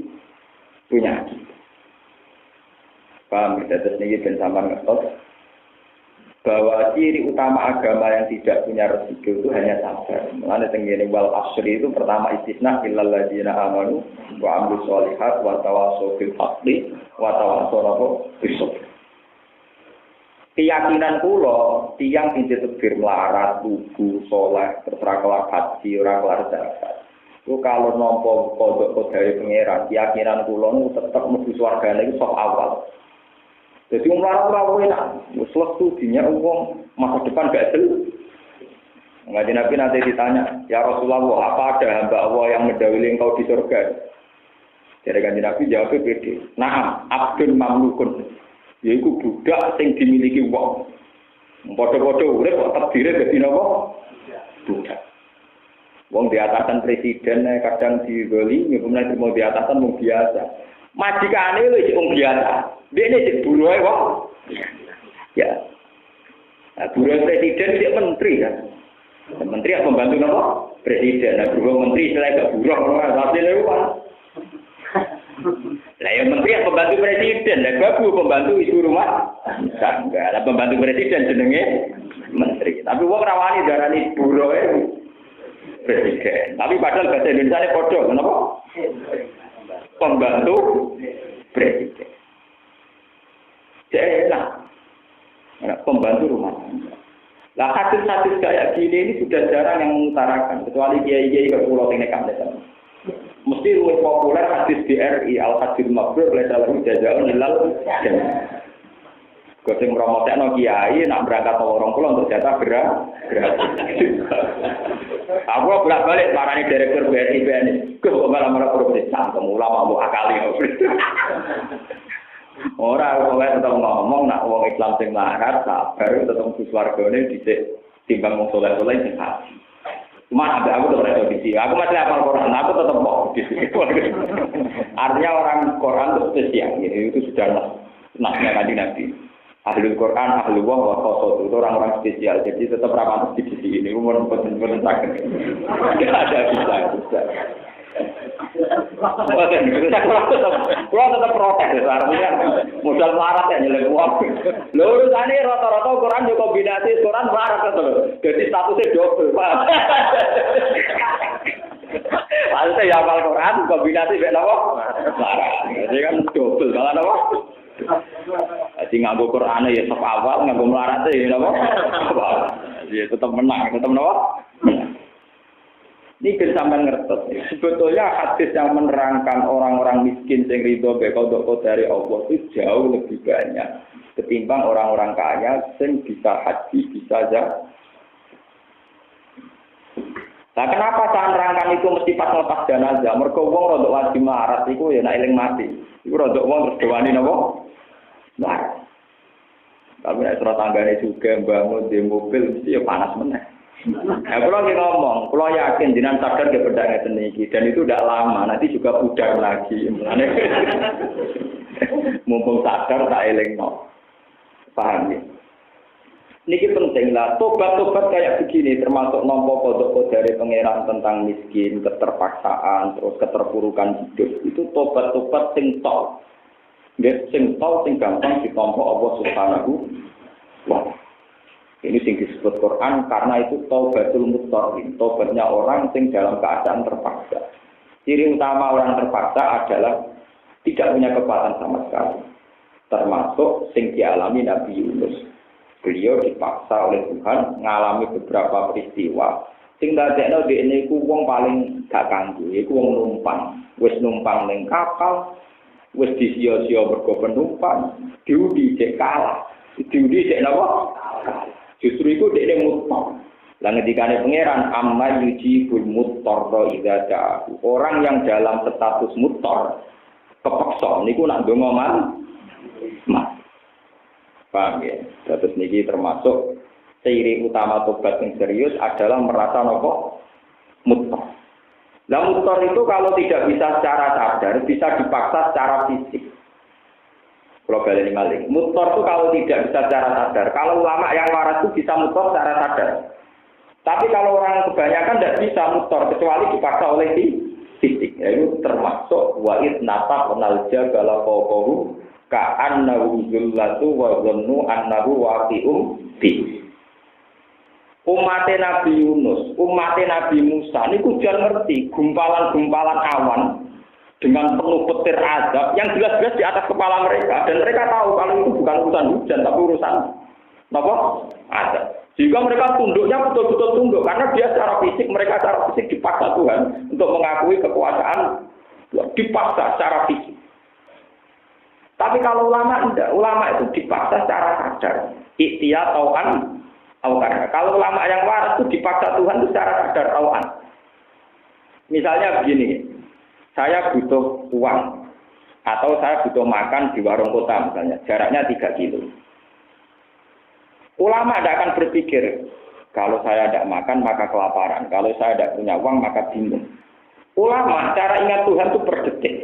Paham, terus ini ben sampean ngertos bahwa ciri utama agama yang tidak punya resiko itu hanya sabar. Mulane tengene wal asri itu pertama istisna illal ladzina amanu wa amilus sholihat wa tawassaw bil haqqi wa tawassaw bis sabr. Keyakinan kula tiyang sing ditegir melarat, lugu, saleh, terus ora haji, ora kelar zakat. Ku kalau nampa kodok dari pangeran, keyakinan kula nu tetep mlebu swargane iku sok awal. Jadi orang-orang enak, musleh studinya uang masa depan gak jelas. Ngaji Nabi nanti ditanya, ya Rasulullah, apa ada hamba Allah yang mendahului engkau di surga? Jadi Ngaji Nabi jawabnya pede. Nah, abdun mamlukun, yaitu budak yang dimiliki uang. Bodoh-bodoh, udah kok terdiri dari apa? Budak. Uang di atasan presiden, kadang digoli, kemudian mau di atasan mau biasa. Majikane lho iki wong biasa. Dene sik buruhe wong. Ya. Nah, buruh presiden sik menteri kan. Menteri apa pembantu napa? Presiden. Nah, buruh menteri selain gak buruh ora hasilnya apa? Lah ya menteri apa pembantu presiden, lah babu pembantu ibu rumah tangga. Lah pembantu presiden jenenge menteri. Tapi wong rawani darani buruhe presiden. Tapi padahal bahasa Indonesia padha, kenapa? Pembantu presiden. Jelas. Pembantu rumah tangga. Lah hadis-hadis kayak gini ini sudah jarang yang mengutarakan, kecuali kiai-kiai berpulau tinggi kamdesan. Mesti lebih populer hadis DRI al-hadis mabrur oleh dalam jazaa'un ilal jannah. Goseng promotekno kiai nak berangkat ke orang pulau untuk jatah gratis. Aku bolak-balik marani direktur BRI BNI. Kok malah korupsi santom ulama mau akali. Ora oleh tetep ngomong nak wong Islam sing larat sabar tetep swargane dhisik timbang wong soleh-soleh sing haji. Cuma ada aku tetap ada di sini. Aku masih hafal Quran, aku tetap mau di sini. Artinya orang Quran itu spesial, gitu. Itu sudah nasnya tadi Nabi. Ahlul Quran, ahlul wah, wa khosotu itu orang-orang spesial. Jadi tetap rapat di sini. Ini umur benar-benar sakit. Tidak ada bisa. Kalau tetap protes, artinya modal melarat ya nyelek uang. Lho urusane rata-rata Quran yo kombinasi Quran melarat to. Jadi statusnya double, Pak. Maksudnya ya hafal Quran kombinasi mek napa? Melarat. Jadi kan double, malah napa? Jadi nganggo Qur'ane ya tetap awal, nganggo melarat ya napa? Ya tetap menang, tetap napa? Ini sampean ngertos. Sebetulnya hadis yang menerangkan orang-orang miskin yang ridho bekodok dari Allah itu jauh lebih banyak ketimbang orang-orang kaya yang bisa haji, bisa zakat. Nah, kenapa saya nerangkan itu mesti pas lepas jenazah? Mergo wong rodok wajib melarat iku ya nek eling mati. Iku rodok wong terus dewani napa? Melarat. Tapi nek surat tanggane juga bangun di mobil mesti ya panas meneh. Nah, kalau kita ngomong, kalau yakin jenengan sadar ke beda ngeten iki dan itu tidak lama, nanti juga pudar lagi. Mumpung sadar tak elingno. Paham ya? Niki penting lah, tobat-tobat kayak begini termasuk nampa kodok dari pangeran tentang miskin, keterpaksaan, terus keterpurukan hidup. Itu tobat-tobat sing tok. Nggih, sing tok sing gampang ditampa Allah Subhanahu wa ta'ala. Ini sing disebut Quran karena itu taubatul muttarrin, tobatnya orang sing dalam keadaan terpaksa. Ciri utama orang terpaksa adalah tidak punya kekuatan sama sekali. Termasuk sing dialami Nabi Yunus. Beliau dipaksa oleh Tuhan ngalami beberapa peristiwa. Sing dadekno dhekne iku wong paling gak kanggo, iku wong numpang. Wis numpang ning kapal, wis disia-sia mergo penumpang, diundi cek kalah. Diundi cek napa? Justru itu dia mutar. Lah ngendikane pangeran amma yujibul muttarra idza ja'u. Orang yang dalam status mutar kepeksa niku nak ndonga mas. Paham ya? Terus niki termasuk ciri utama tobat yang serius adalah merasa napa? Mutar. Lah mutar itu kalau tidak bisa secara sadar, bisa dipaksa secara fisik. Kalau balik maling, mutor itu kalau tidak bisa secara sadar. Kalau ulama yang waras itu bisa mutor secara sadar. Tapi kalau orang kebanyakan tidak bisa mutor kecuali dipaksa oleh fisik. Itu termasuk wa'id nata penalja bala kokohu ka'annahu zullatu wa zannu annahu waqi'um bi. Umatnya Nabi Yunus, umatnya Nabi Musa, ini kujan ngerti gumpalan-gumpalan awan dengan penuh petir azab yang jelas-jelas di atas kepala mereka dan mereka tahu kalau itu bukan urusan hujan tapi urusan apa? Azab. Sehingga mereka tunduknya betul-betul tunduk karena dia mereka secara fisik dipaksa Tuhan untuk mengakui kekuasaan, dipaksa secara fisik. Tapi kalau ulama tidak, ulama itu dipaksa secara sadar. Ikhtiar tau'an tau'an. Kalau ulama yang waras itu dipaksa Tuhan itu secara sadar tau'an. Misalnya begini. Saya butuh uang atau saya butuh makan di warung kota misalnya, jaraknya 3 kilo. Ulama tidak akan berpikir, kalau saya tidak makan maka kelaparan, kalau saya tidak punya uang maka bingung. Ulama cara ingat Tuhan itu per detik.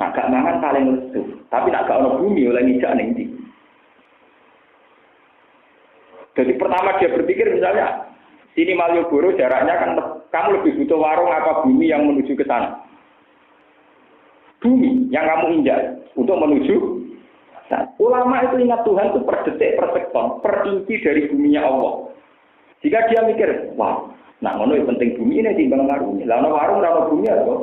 Nah, gak mangan paling lesu, tapi nak gak ono bumi oleh ngijak ning ndi. Jadi pertama dia berpikir misalnya, sini Malioboro jaraknya kan kamu lebih butuh warung apa bumi yang menuju ke sana? Bumi yang kamu injak untuk menuju. Nah, ulama itu ingat Tuhan itu per detik, per sekon, per inci dari buminya Allah. Jika dia mikir, wah, nah ngono penting bumi ini timbang warung. Lah ono warung ora bumi ya kok.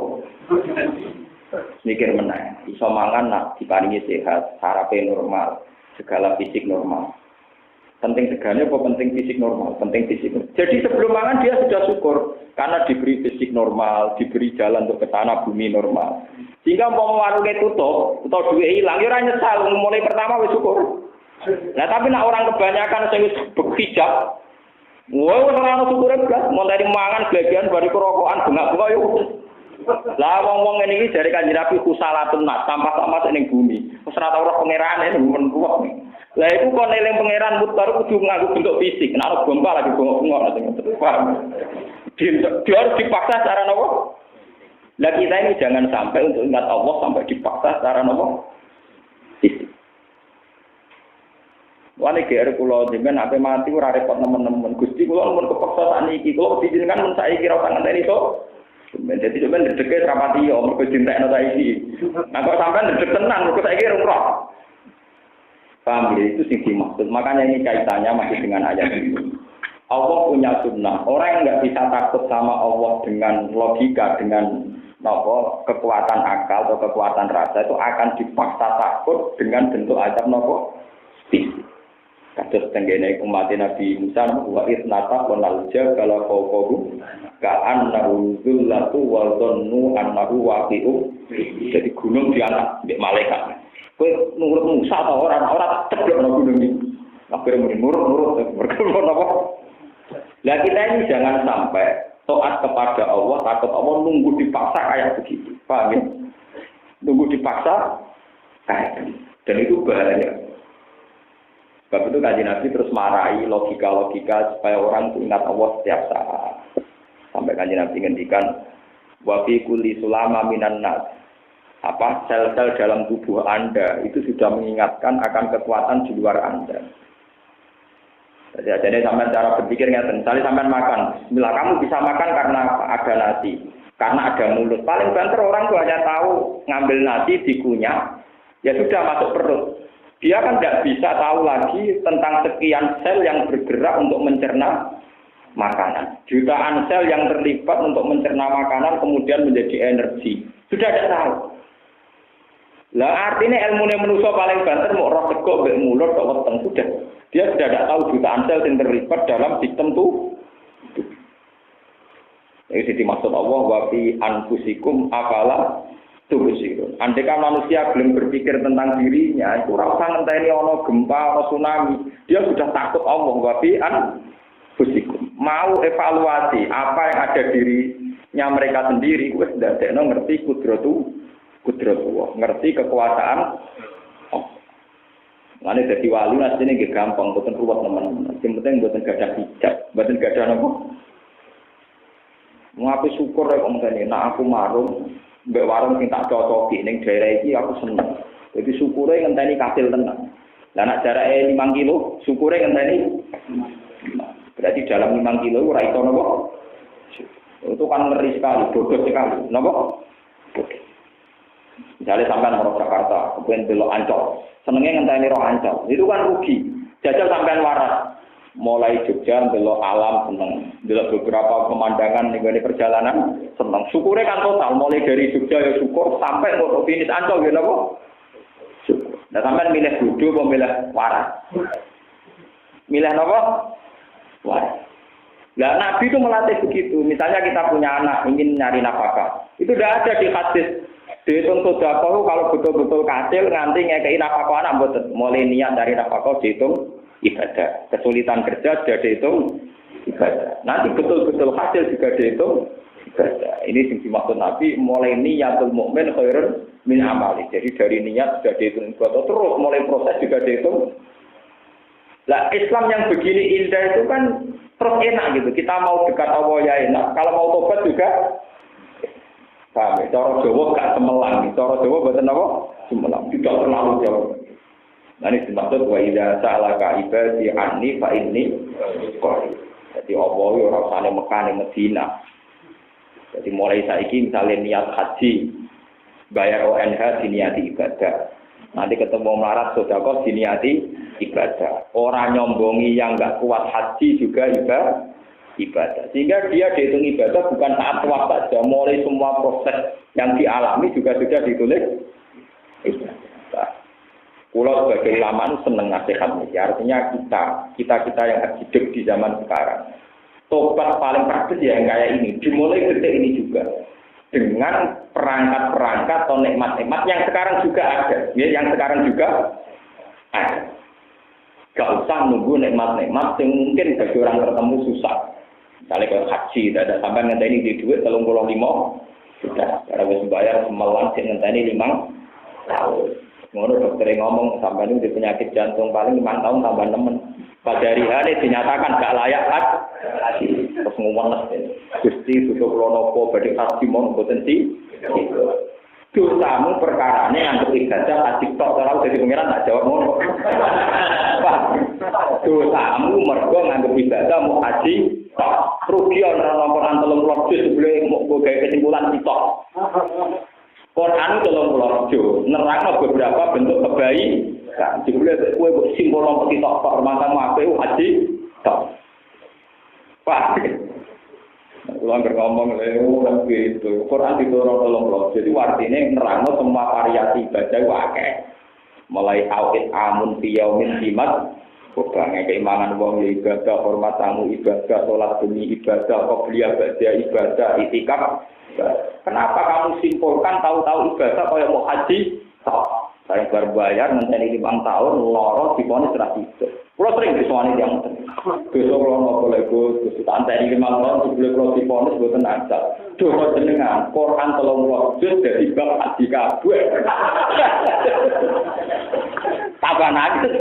Mikir meneh, iso mangan nak diparingi sehat, sarape normal, segala fisik normal. Penting segalanya apa penting fisik normal? Penting fisik. Jadi sebelum mangan dia sudah syukur karena diberi fisik normal, diberi jalan untuk ke sana bumi normal. Sehingga mau warungnya tutup atau duit hilang, ya ora nyesal mulai pertama wis syukur. Nah tapi nak orang kebanyakan sing wis hijab, wah ora ono syukure blas, mau dari mangan bagian bari kerokokan bengak-bengok yo. Lah wong-wong ngene iki jare Kanjeng Nabi kusalatun nas, sampah-sampah ning bumi. Wis ora tau ora pangerane men kuwat. Lah itu kon eling pangeran mutar kudu nganggo bentuk fisik. Nek ana gempa lagi bengok-bengok sing paham. Dia harus dipaksa secara nopo? Lah kita ini jangan sampai untuk ingat Allah sampai dipaksa secara nopo? Fisik. Wani GR kula jenengan ape mati ora repot nemen-nemen. Gusti kula mun kepaksa sakniki kula dijenengan mun saiki ra tangan teni to. Jadi sampeyan ndedeke rapati yo mergo dintekno saiki. Nah kok sampeyan ndedek tenan mergo saiki roh. Paham ya? Itu sing dimaksud. Makanya ini kaitannya masih dengan ayat ini. Allah punya sunnah. Orang yang nggak bisa takut sama Allah dengan logika, dengan kekuatan akal atau kekuatan rasa itu akan dipaksa takut dengan bentuk azab fisik. Kados tenggene umat Nabi Musa wa isnata qanal jabala fawqahu ka'annahu dhullatu wa dhannu annahu waqi'u. Jadi gunung diangkat mbek malaikat. Kowe nurut Musa ta ora ceblok nang gunung iki. Akhire nurut apa? Lah kita ini jangan sampai taat kepada Allah, takut Allah nunggu dipaksa kayak begitu. Paham ya? Nunggu dipaksa kayak begitu. Dan itu bahaya. Sebab itu Kanjeng Nabi terus marahi logika-logika supaya orang ingat Allah setiap saat. Sampai Kanjeng Nabi ngendikan wa fi kulli sulama minan nas. Sel-sel dalam tubuh Anda itu sudah mengingatkan akan kekuatan di luar Anda. Jadi sampai cara berpikir ngeten, misalnya sampai makan, bismillah kamu bisa makan karena ada nasi, karena ada mulut. Paling banter orang tuh hanya tahu ngambil nasi dikunyah, ya sudah masuk perut. Dia kan tidak bisa tahu lagi tentang sekian sel yang bergerak untuk mencerna makanan. Jutaan sel yang terlibat untuk mencerna makanan kemudian menjadi energi. Sudah tidak tahu. Lah artinya ilmu manusia paling banter mau roh tegok mbek mulut kok weteng sudah. Dia sudah tidak tahu jutaan sel yang terlibat dalam sistem tubuh. Ini dimaksud Allah wa fi anfusikum afala tubsirun. Andaikan manusia belum berpikir tentang dirinya, itu ora usah ngenteni ana gempa, ana tsunami. Dia sudah takut Allah wa fi anfusikum. Mau evaluasi apa yang ada dirinya mereka sendiri, wis ndadekno ngerti kudrat Allah, ngerti kekuasaan Allah. Mane dadi wali asline nggih gampang, boten ruwet teman-teman. Sing penting boten gadah hijab, boten gadah napa? Ngaku syukur rek omongane, nek aku marung mbek warung sing tak cocoki ning daerah iki aku seneng. Jadi syukure ngenteni kasil tenan. Lah nek jarake 5 kilo, syukure ngenteni. Berarti dalam 5 kilo ora iso napa? Itu kan ngeri sekali, bodoh sekali. Napa? Bodoh. Misalnya sampean orang Jakarta, kemudian belok Ancol, senengnya ngenteni roh Ancol, itu kan rugi. Jajal sampean waras, mulai Jogja belok alam seneng, belok beberapa pemandangan nih perjalanan seneng. Syukurnya kan total, mulai dari Jogja ya syukur sampai ke finish Ancol, gitu kok. Syukur. Nah sampean milih bodoh, milih waras. Milih apa? Waras. Nah Nabi itu melatih begitu. Misalnya kita punya anak ingin nyari nafkah, itu tidak ada di hadis. Dihitung sedekah kalau betul-betul kasil nganti ngekei nafkah anak mboten. Mulai niat dari nafkah dihitung ibadah. Kesulitan kerja sudah dihitung ibadah. Nanti betul-betul hasil juga dihitung ibadah. Ini yang dimaksud Nabi mulai niatul mukmin khairun min amali. Jadi dari niat sudah dihitung ibadah terus mulai proses juga dihitung. Lah Islam yang begini indah itu kan terus enak gitu. Kita mau dekat Allah ya enak. Kalau mau tobat juga paham, cara Jawa gak semelang, cara Jawa boten apa? Semelang, tidak terlalu jauh. Nah ini dimaksud wa idza sa'alaka ibadi anni fa inni qarib. Jadi Allah yo ora usah Mekah ning Madinah. Jadi mulai saiki misalnya niat haji bayar ONH diniati ibadah. Nanti ketemu melarat sedekah diniati ibadah. Orang nyombongi yang enggak kuat haji juga ibadah. Sehingga dia dihitung ibadah bukan saat tawaf saja, mulai semua proses yang dialami juga sudah ditulis ibadah. Pulau sebagai ulama seneng nasihat ini, artinya kita yang hidup di zaman sekarang. Tobat paling praktis ya yang kayak ini, dimulai detik ini juga dengan perangkat-perangkat atau nikmat-nikmat yang sekarang juga ada, ya, yang sekarang juga ada. Gak usah nunggu nikmat-nikmat yang mungkin bagi orang tertentu susah. Misalnya kalau haji, tidak sampai ngenteni di duit 35 sudah. Karena harus bayar semalam sih ngenteni 5 tahun. Ngono dokter ngomong sampean itu penyakit jantung paling 5 tahun tambah nemen. Pada hari ini dinyatakan gak layak haji. Terus ngomong Gusti sudah kula napa badhe haji mon mboten si. Dosamu perkarane anggap ibadah haji tok ora dadi pengiran tak jawab ngono. Pak. Dosamu mergo nganggep ibadah mau haji tok. Rugi ora nomporan 30 juz sebelum mau gawe kesimpulan sitok. Quran 30 juz nerangno beberapa bentuk kebaikan. Jebule kowe kok simbol nomor sitok kok mantamu apik haji tok. Pak. Kalau ngomong lewat gitu, Quran diturun tolong. Jadi artinya nerangno semua variasi ibadah wae. Mulai awit amun fiyaumin simat, bukannya keimanan wong ibadah, hormat tamu ibadah, sholat demi ibadah, qobliyah baca ibadah, itikaf. Kenapa kamu simpulkan tahu-tahu ibadah kayak mau haji? Saya baru bayar ngenteni 5 tahun loro diponis ra sido. Kulo sering disowani yang besok kalau nopo lego, terus tanteni 5 tahun sebelum kulo diponis boten ajal. Dosa jenengan Quran 30 juz dari bab haji kabeh. Tambah nangis.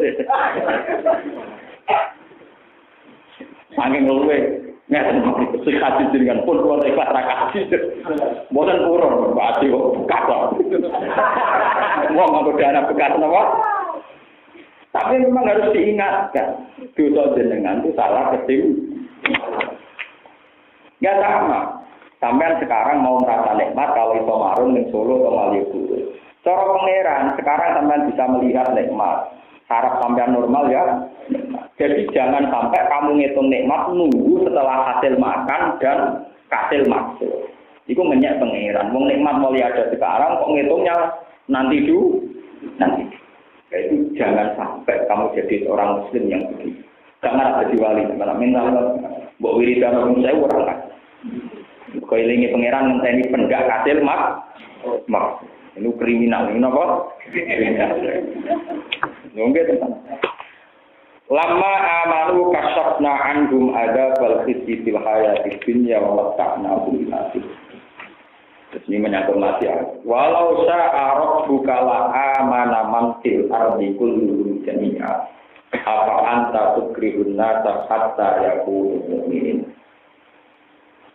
Saking luwe ngeten sing haji jenengan pun kulo ikhlas ra kaji. Boten purun berarti kok buka. Wong nganggo dana bekas napa? Tapi memang harus diingatkan, dosa jenengan itu salah ketim. Ya sama. Sampean sekarang mau merasa nikmat kalau iso marun ning Solo atau Malioboro. Cara pangeran sekarang sampean bisa melihat nikmat. Saraf sampean normal ya. Jadi jangan sampai kamu ngitung nikmat nunggu setelah hasil makan dan hasil maksud. Iku menyek pangeran. Wong nikmat mulai ada sekarang kok ngitungnya nanti dulu. Nanti. Itu jangan sampai kamu jadi orang muslim yang begitu. Jangan ada di wali, karena minta mbok wiridan wong saya orang kan. Kau ilingi pangeran ngenteni pendak kasil mak. Ini kriminal, ini apa? Nggih tenan. Lama amalu kasabna anhum ada bal khizi fil hayati dunya wa mata'na bil akhir. Ini menyangkut nasihat. Walau sa'arok bukala amana mantil ardi kulluhum jami'a. Apa anta tukrihun nasa hatta yakunu mu'minin.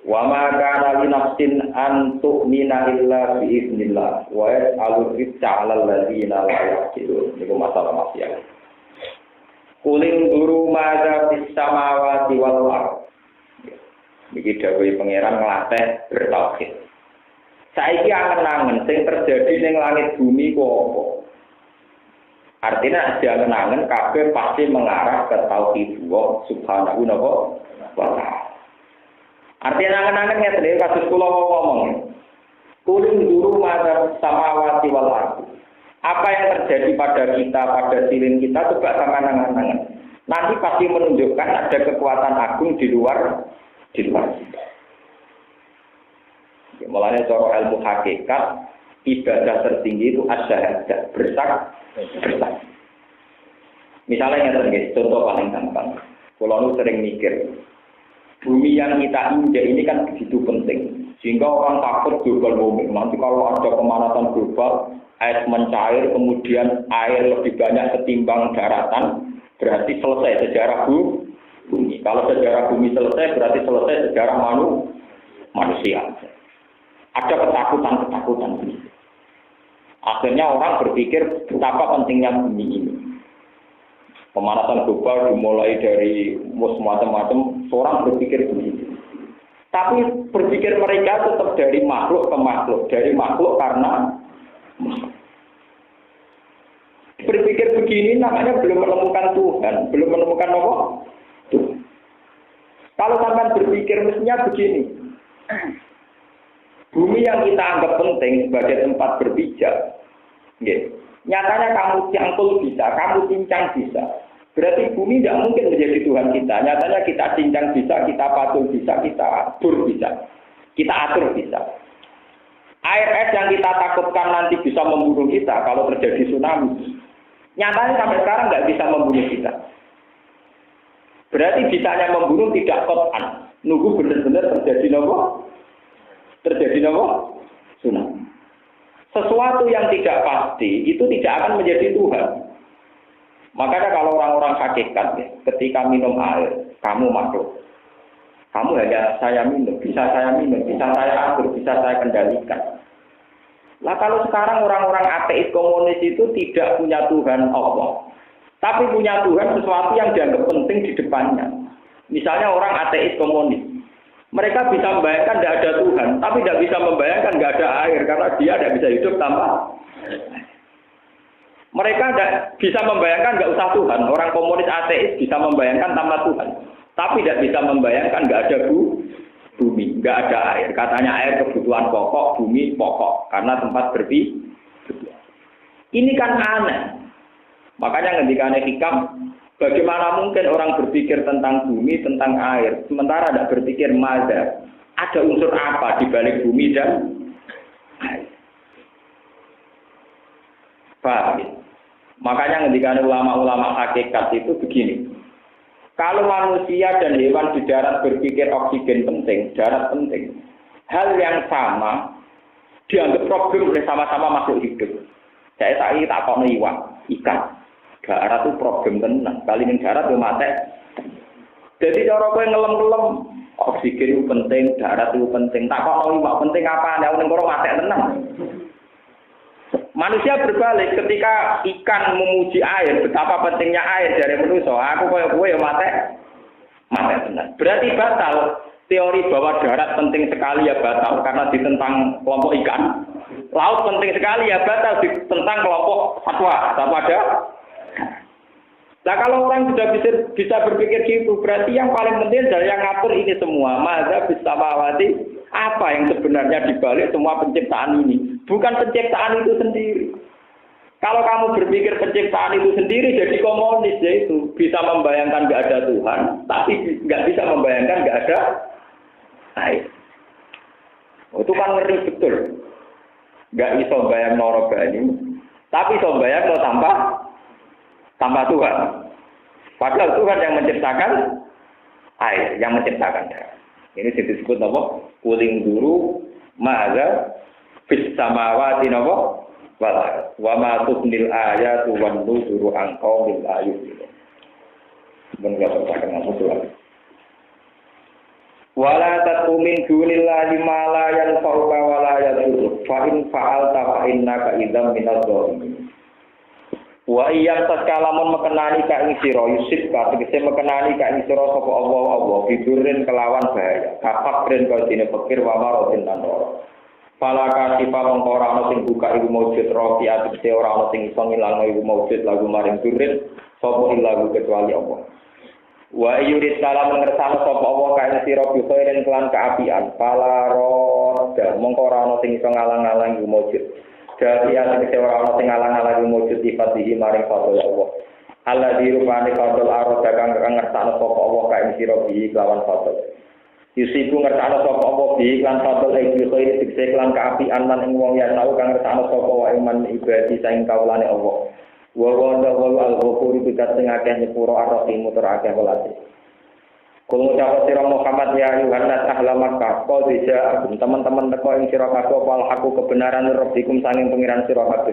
Wa ma kana li nafsin an tu'mina illa bi idznillah wa yas'alu rizqa 'alal ladzina la yaqilun. Ini masalah maksiat. Kuling guru madza fis samawati wal ardh. Iki dawuh pangeran nglatih bertauhid. Saiki angen-angen sing terjadi ning langit bumi ku apa? Artinya angen-angen kabeh pasti mengarah ke tauhid Allah Subhanahu wa ta'ala. Artinya angen-angen ngene kados kula ngomong. Kuling dulu madza samawati wal ardh. Apa yang terjadi pada kita, pada silin kita coba sama angen-angen. Nanti pasti menunjukkan ada kekuatan agung di luar kita. Mulanya cara ilmu hakikat ibadah tertinggi itu asyahadah bersak. Misalnya yang contoh paling gampang. Kalau sering mikir, bumi yang kita injak ini kan begitu penting. Sehingga orang takut global warming. Nanti kalau ada pemanasan global, air mencair, kemudian air lebih banyak ketimbang daratan, berarti selesai sejarah bumi. Kalau sejarah bumi selesai, berarti selesai sejarah manusia. Ada ketakutan. Akhirnya orang berpikir betapa pentingnya bumi ini. Pemanasan global dimulai dari macam-macam, orang berpikir begitu. Tapi berpikir mereka tetap dari makhluk ke makhluk, dari makhluk karena berpikir begini namanya belum menemukan Tuhan, belum menemukan apa? Tuhan. Kalau sampai berpikir mestinya begini. Bumi yang kita anggap penting sebagai tempat berpijak, nyatanya kamu cangkul bisa, kamu cincang bisa. Berarti bumi tidak mungkin menjadi Tuhan kita. Nyatanya kita cincang bisa, kita patul bisa, kita atur bisa, kita atur bisa. Air es yang kita takutkan nanti bisa membunuh kita kalau terjadi tsunami. Nyatanya sampai sekarang nggak bisa membunuh kita. Berarti bisanya membunuh tidak kotan. Nunggu benar-benar terjadi nopo? Tsunami. Sesuatu yang tidak pasti itu tidak akan menjadi Tuhan. Makanya kalau orang-orang hakikat, ketika minum air, kamu makhluk. Kamu hanya saya minum, bisa saya atur, bisa saya kendalikan. Lah kalau sekarang orang-orang ateis komunis itu tidak punya Tuhan Allah, tapi punya Tuhan sesuatu yang dianggap penting di depannya. Misalnya orang ateis komunis, mereka bisa membayangkan tidak ada Tuhan, tapi tidak bisa membayangkan tidak ada air karena dia tidak bisa hidup tanpa. Mereka tidak bisa membayangkan tidak usah Tuhan. Orang komunis ateis bisa membayangkan tanpa Tuhan, tapi tidak bisa membayangkan tidak ada bumi, nggak ada air. Katanya air kebutuhan pokok, bumi pokok, karena tempat berpijak. Ini kan aneh. Makanya ketika hikam, bagaimana mungkin orang berpikir tentang bumi, tentang air, sementara tidak berpikir mazhar. Ada unsur apa di balik bumi dan air? Paham? Makanya ketika ulama-ulama hakikat itu begini. Kalau manusia dan hewan di darat berpikir oksigen penting, darat penting, hal yang sama dianggap problem oleh sama-sama makhluk hidup. Saya tadi tak kok ikan. Darat itu problem tenang. Kali ini darat itu mati. Jadi cara kowe ngelem-ngelem oksigen itu penting, darat itu penting. Tak kok iwak penting apa? Nek ning kono mati tenang. Manusia berbalik ketika ikan memuji air, betapa pentingnya air dari manusia. Aku kowe ya mati benar. Berarti batal teori bahwa darat penting sekali ya batal karena ditentang kelompok ikan. Laut penting sekali ya batal ditentang kelompok satwa ada. Nah kalau orang sudah bisa berpikir gitu, berarti yang paling penting adalah yang ngatur ini semua. Mazhab samawati, apa yang sebenarnya dibalik semua penciptaan ini? Bukan penciptaan itu sendiri. Kalau kamu berpikir penciptaan itu sendiri, jadi komunis, yaitu bisa membayangkan nggak ada Tuhan, tapi nggak bisa membayangkan nggak ada air. Itu kan ngeri betul. Nggak bisa bayang norobani, tapi bisa bayang tanpa Tuhan. Padahal Tuhan yang menciptakan air, yang menciptakan darah. Ini disebut apa? Kuling dulu, ma'adha, bis samawati napa wala wa ma tubnil ayatu wan nuzuru an qaumil ayub. Benar terkadang betul. Wala tatumin dunillahi ma la yanfa'uka wa la yadurru fa in fa'alta fa innaka idzam minadh dhalimin. Wa iyam taskalamun mekenani ka ing sira yusib ka tegese mekenani ka ing sira sapa Allah bidurin kelawan bahaya. Kafakren kau dene pikir wa marotin tanoro. Fala kasifa mongko ora ana sing buka iku maujud rofi atise ora ana sing iso ngilangno iku maujud lagu maring durin sapa ilahu kecuali Allah. Wa yurid salam ngersano sapa Allah kae sira bikhairin kelan kaapian. Fala roda mongko ora ana sing iso ngalang-alang iku maujud. Jadi atise ora ana sing ngalang-alang iku maujud sifatihi maring fadl Allah. Allah dirupane fadl aroda kang ngersano sapa Allah kae sira bi lawan fadl. Yusiku ngertana sapa apa bi lan fadl iki khairi dikse lan kaapian lan ing wong ya tau kang ngertana sapa wae man ibadi saing kaulane Allah. Wa al-ghafur bidat sing akeh nyepuro arti mutur akeh welase. Kulo ucap sira Muhammad ya Yohanes ahla Makkah, kok bisa teman-teman teko ing sira kabeh wal aku kebenaran rabbikum sanging pengiran sira kabeh.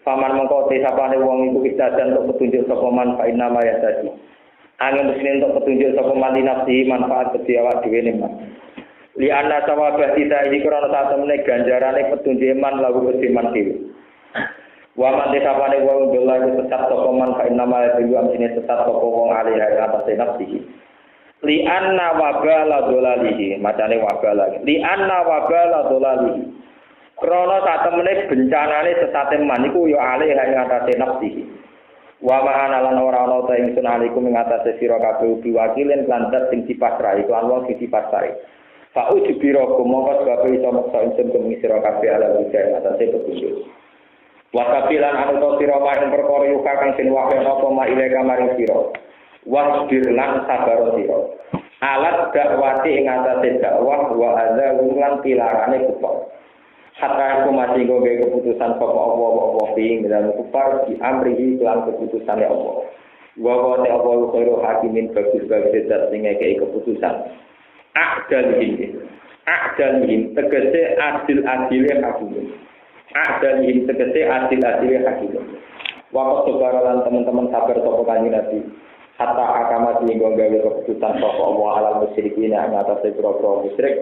Paman mengko sapane wong iku ijadan untuk petunjuk sapa man fa inna ma yasadi. Angin muslim untuk petunjuk sapa mati nafsi manfaat kedhi awak dhewe ne man. Li anna sawabah kita iki krana satemene ganjarane petunjuk iman lagu beriman dhewe. Wa man desapane wong dolar sesat sapa man fa inna ma yadhu amine sesat sapa wong alih atas nafsi. Li anna wabala dolalihi macane wabala. Li anna wabala dolalihi. Krana satemene bencanane sesate man iku ya alih atas nafsi. Wa ma'ana lan ora ana ta ingsun alaikum ing atase sira kabeh biwakilin lan dat sing dipasrahi lan wong sing dipasrahi. Fa ujbira mongko kabeh iso maksa ingsun kemi sira kabeh ala wijaya atase petunjuk. Wa kafilan anu to sira maring perkara yuka kang sing wae apa ma ileka maring sira. Wa lan sabar sira. Alat dakwati ing atase dakwah wa adza lan pilarane kufar. Hatta aku masih goge keputusan sapa Allah ing dalam kufar di amrihi kelan keputusane Allah. Wa ta Allah khairu hakimin bagus zat sing ngekeki keputusan. Adalihim tegese adil-adile hakim. Adalihim tegese adil-adile hakim. Waktu sebaralan teman-teman sabar sapa kanjeng Nabi. Hatta akama sehingga gawe keputusan sapa Allah alal musyrikin ing atase pira-pira musyrik.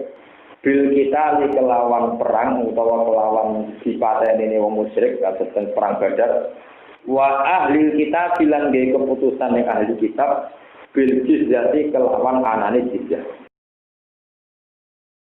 Bil kita kelawan perang utawa kelawan dipateni wong musyrik kados perang Badar. Wa ahli kita bilang gawe keputusan yang ahli kitab bil jizyati kelawan anane jizyah.